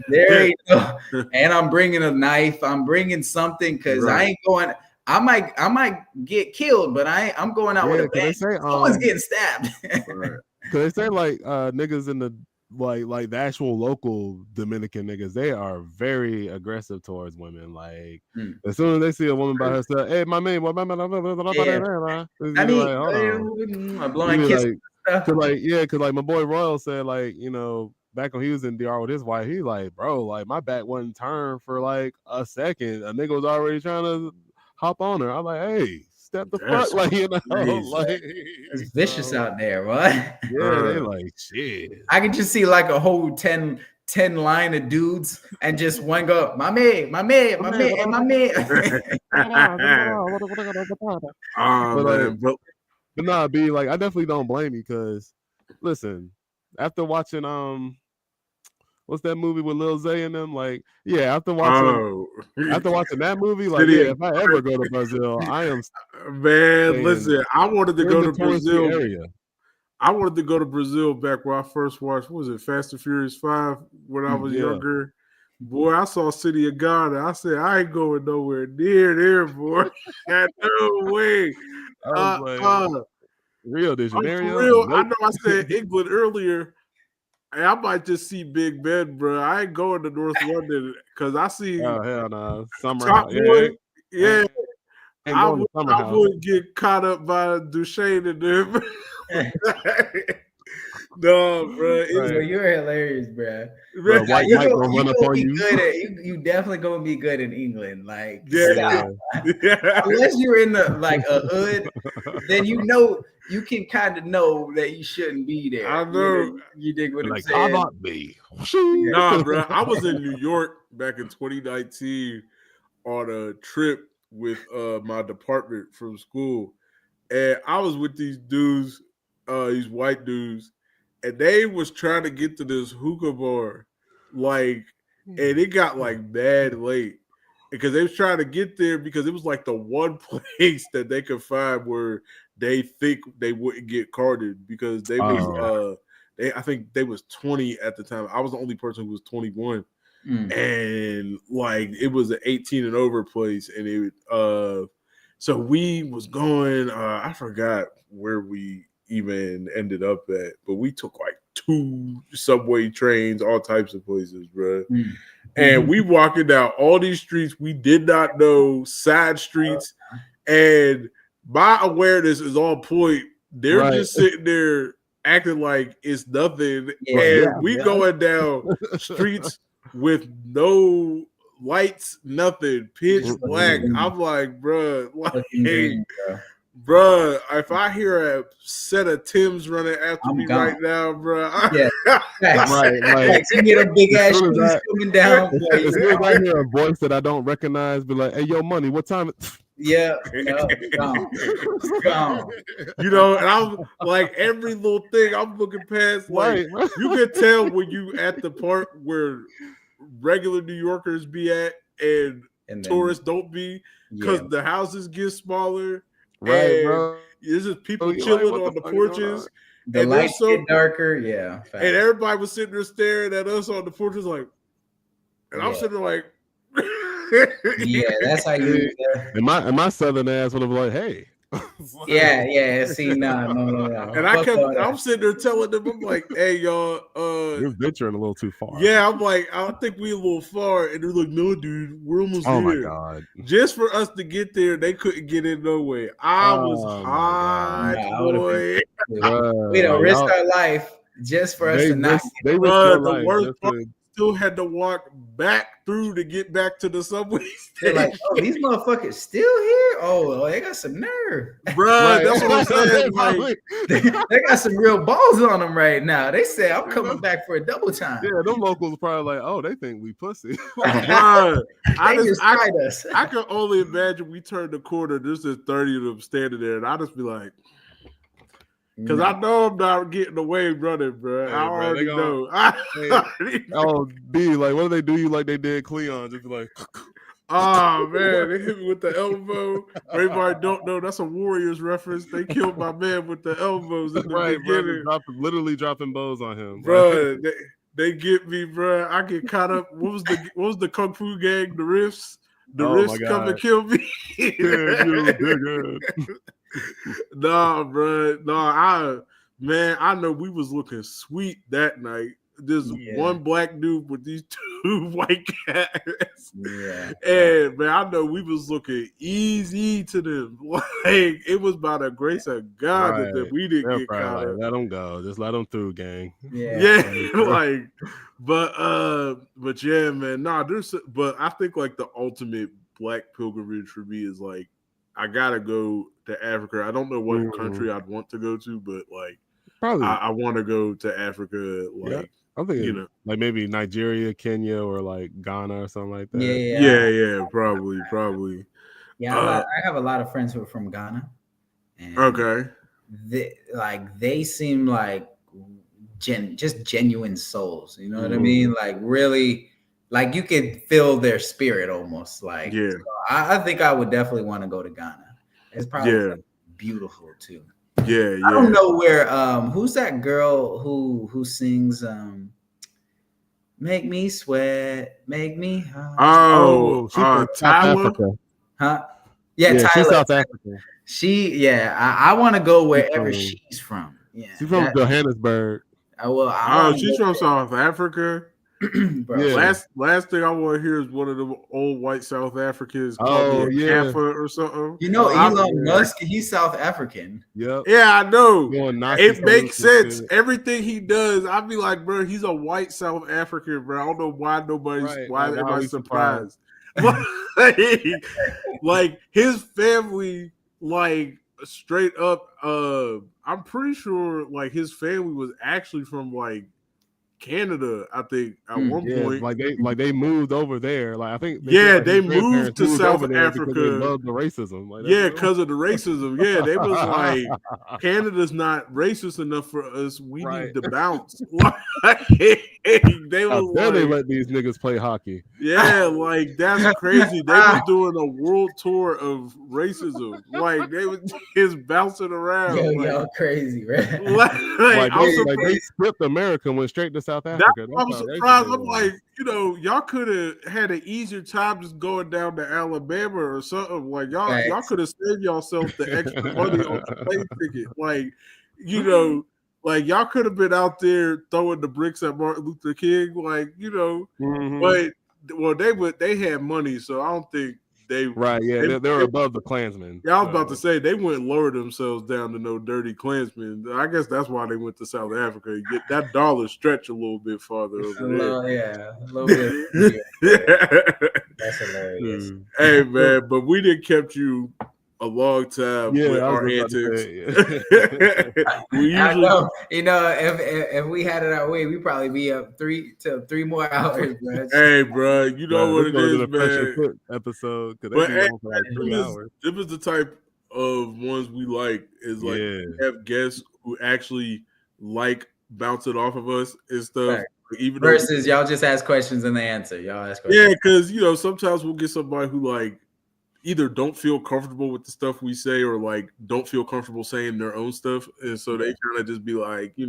There ain't no, and I'm bringing a knife. I'm bringing something, because I ain't going. I might get killed, but I'm going out with a bang. Someone's getting stabbed. Cause they say like niggas in the like the actual local Dominican niggas, they are very aggressive towards women. Like as soon as they see a woman by herself, hey, my man, blowing kisses. Cause like my boy Royal said, like, back when he was in DR with his wife, he like, bro, like my back wasn't turned for like a second. A nigga was already trying to hop on her. I'm like, hey, step the fuck, like, like it's vicious out there, right? Yeah, they like shit. I could just see like a whole 10 line of dudes, and just one go, my man. But nah, B, like I definitely don't blame you, because listen, after watching what's that movie with Lil Zay and them? Like, after watching that movie, like, if I ever go to Brazil, I am listen, I wanted to go to Brazil. Area. I wanted to go to Brazil back when I first watched, what was it, Fast and Furious 5 when I was younger. Boy, I saw City of God, and I said, I ain't going nowhere near there, boy. No way. Rio de Janeiro. For real, I know I said England earlier. And I might just see Big Ben, bro. I ain't going to North London because I see hell no. Summer Top Boy. Yeah. I would get caught up by Duchesne and them. No, bro. You're hilarious, bro. White Mike gonna run up on you. You definitely gonna be good in England. Like, unless you're in the like a hood, then you can kind of know that you shouldn't be there. I know. You dig what I'm saying? Cannot be. Nah, bro. I was in New York back in 2019 on a trip with my department from school, and I was with these dudes, these white dudes, and they was trying to get to this hookah bar. Like, and it got like mad late because they was trying to get there because it was like the one place that they could find where they think they wouldn't get carded because they was I think they was 20 at the time. I was the only person who was 21. And like it was an 18 and over place, and it so we was going I forgot where we even ended up at, but we took like 2 subway trains, all types of places, bro. And we walking down all these streets we did not know, side streets, and my awareness is on point. They're just sitting there acting like it's nothing, and we going down streets with no lights, nothing, pitch black. I'm like, bruh, like, bruh, if I hear a set of Tims running after me right now, bruh, right, you get a big ass shoes coming down. As soon as I hear a voice that I don't recognize, be like, "Hey, yo, money, what time?" Gone. You know, and I'm like every little thing I'm looking past. Like you can tell when you at the part where regular New Yorkers be at and tourists don't be, because the houses get smaller. Right, bro. There's just people chilling on the porches. The lights get darker. Yeah, and everybody was sitting there staring at us on the porches, like, and I'm sitting there like. That's how you. And my southern ass would have been like, "Hey." See, no. And I'm sitting there telling them, I'm like, "Hey, y'all, you're venturing a little too far." Yeah, I'm like, I think we a little far, and they're like, "No, dude, we're almost there." Oh my god! Just for us to get there, they couldn't get in no way. I was hot, boy. We don't risk our life just for us to not. They risk the worst part. Still had to walk back through to get back to the subway station. They're like, oh, these motherfuckers still here? Oh, they got some nerve. Bro, that's what I'm saying. Like, they got some real balls on them right now. They say, I'm coming back for a double time. Yeah, them locals probably like, oh, they think we pussy. Bro, I can only imagine we turned the corner, there's just 30 of them standing there, and I just be like, because I know I'm not getting away running, bro. Hey, I already know. Oh, B, like, what do they do you like they did Cleon? Just be like, oh, man, they hit me with the elbow. For everybody don't know, that's a Warriors reference. They killed my man with the elbows in the beginning. Bro, literally dropping bows on him. Bro, they get me, bro. I get caught up. What was the Kung Fu gang? The Riffs? The Riffs come and kill me. Nah, bro. I know we was looking sweet that night. There's one black dude with these 2 white cats. Yeah. And man, I know we was looking easy to them. Like it was by the grace of God that we didn't get caught up. Let them go. Just let them through, gang. Yeah. Like, but yeah, man. But I think like the ultimate black pilgrimage for me is like I gotta go to Africa. I don't know what country I'd want to go to, but like probably I want to go to Africa. Like I'm thinking, like maybe Nigeria, Kenya, or like Ghana or something like that. Yeah, probably. Yeah, I have a lot of friends who are from Ghana. And they seem like just genuine souls. You know what I mean? Like really. Like you could feel their spirit almost. Like, so I think I would definitely want to go to Ghana. It's probably beautiful too. Yeah. I don't know where. Who's that girl who sings? Make me sweat, make me. She's from South Africa. Huh? Yeah, Tyler. She's South Africa. I want to go wherever she's from. Yeah, she's from Johannesburg. She's from South Africa. Last thing I want to hear is one of them old white South Africans called Kaffa or something. You know, Elon Musk, he's South African. Yeah, I know. It makes sense. Everything he does, I'd be like, bro, he's a white South African, bro. I don't know why everybody's surprised. Like his family, like straight up, I'm pretty sure like his family was actually from like Canada, I think at one point. Like they moved over there. Like I think they moved to South Africa. They loved the racism. Because of the racism. Yeah, they was like Canada's not racist enough for us. We need to bounce. they How was dare they like, let these niggas play hockey? yeah, like that's crazy. They was doing a world tour of racism. Like they was just bouncing around. Yo, Like, y'all crazy, man. like I'm Like they surprised. skipped America and went straight to South That's Africa. why That's I'm how surprised. racist I'm they like, were. y'all could have had an easier time just going down to Alabama or something. Like y'all Facts. could have saved yourself the extra money on the plane ticket. Like, you know, like y'all could have been out there throwing the bricks at Martin Luther King. Like, Mhm. but well, they had money, so I don't think they Right, yeah, they're above the Klansmen. yeah, I was about to say they wouldn't lower themselves down to no dirty Klansmen. I guess that's why they went to South Africa. Get that dollar stretch a little bit farther over A little bit. there. That's hilarious. Hmm. Hey man, but we didn't kept you a long time Yeah, with I was our just about to antics. say. We I usually know, if we had it our way, we'd probably be up 3 more hours, bro. hey bro, you know Right, what this it would have is, been a fresh and man. fit episode because But they be hey, on for like it 3 was hours. it was the type of ones we like is like Yeah. we have guests who actually like bouncing off of us and stuff. Right. Even though Versus y'all just ask questions and they answer. Y'all ask yeah, questions. because sometimes we'll get somebody who like either don't feel comfortable with the stuff we say or like don't feel comfortable saying their own stuff, and so they kind of just be like, but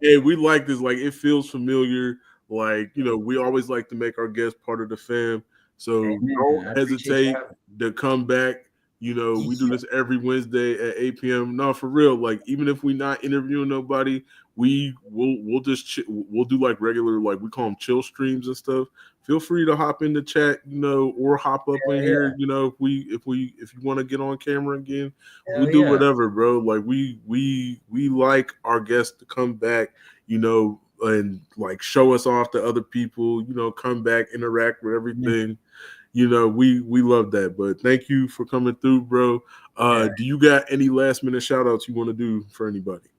yeah, we like this. Like it feels familiar. Like we always like to make our guests part of the fam. So Amen. I don't appreciate you hesitate having to come back. We do me. this every Wednesday at 8 p.m. No, for real. Like even if we're not interviewing nobody, we'll just we'll do like regular, like we call them chill streams and stuff. Feel free to hop in the chat, or hop up in here. If you want to get on camera again, we'll Hell do yeah. whatever, bro. Like we like our guests to come back, and like show us off to other people, come back, interact with everything. We love that. But thank you for coming through, bro. Do you got any last minute shout outs you want to do for anybody?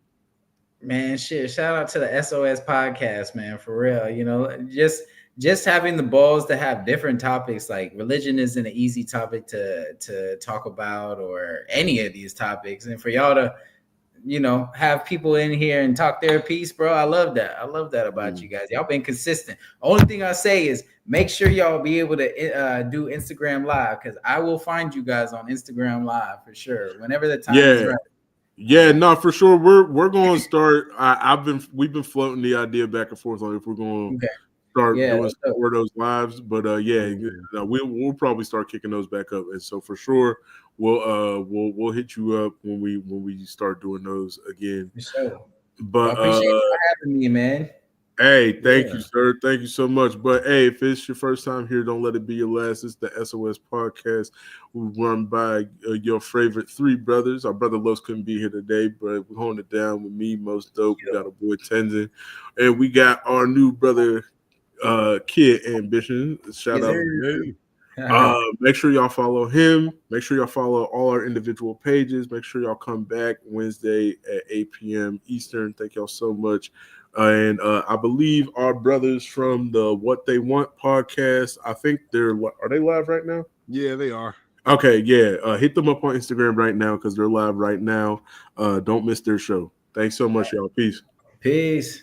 Man, shit. Shout out to the SOS podcast, man, for real. Just having the balls to have different topics. Like religion isn't an easy topic to talk about, or any of these topics. And for y'all to have people in here and talk their piece, bro. I love that. I love that about you guys. Y'all been consistent. Only thing I say is make sure y'all be able to do Instagram Live, because I will find you guys on Instagram Live for sure whenever the time is right. Yeah, no, for sure. We're going to start. We've been floating the idea back and forth on if we're going to start doing some more of those lives. But we'll probably start kicking those back up. And so for sure, we'll hit you up when we start doing those again. For sure. But I appreciate you for having me, man. Hey, thank you, sir. Thank you so much. But hey, if it's your first time here, don't let it be your last. It's the SOS podcast. We run by your favorite three brothers. Our brother Los couldn't be here today, but we're holding it down with me, Most Dope. We got a boy Tenzin, and we got our new brother Kid Ambition. Shout out to him. Make sure y'all follow him. Make sure y'all follow all our individual pages. Make sure y'all come back Wednesday at 8 p.m. Eastern. Thank y'all so much. And I believe our brothers from the What They Want podcast, I think are they live right now? Yeah, they are. Okay, yeah. Hit them up on Instagram right now because they're live right now. Don't miss their show. Thanks so much, y'all. Peace. Peace.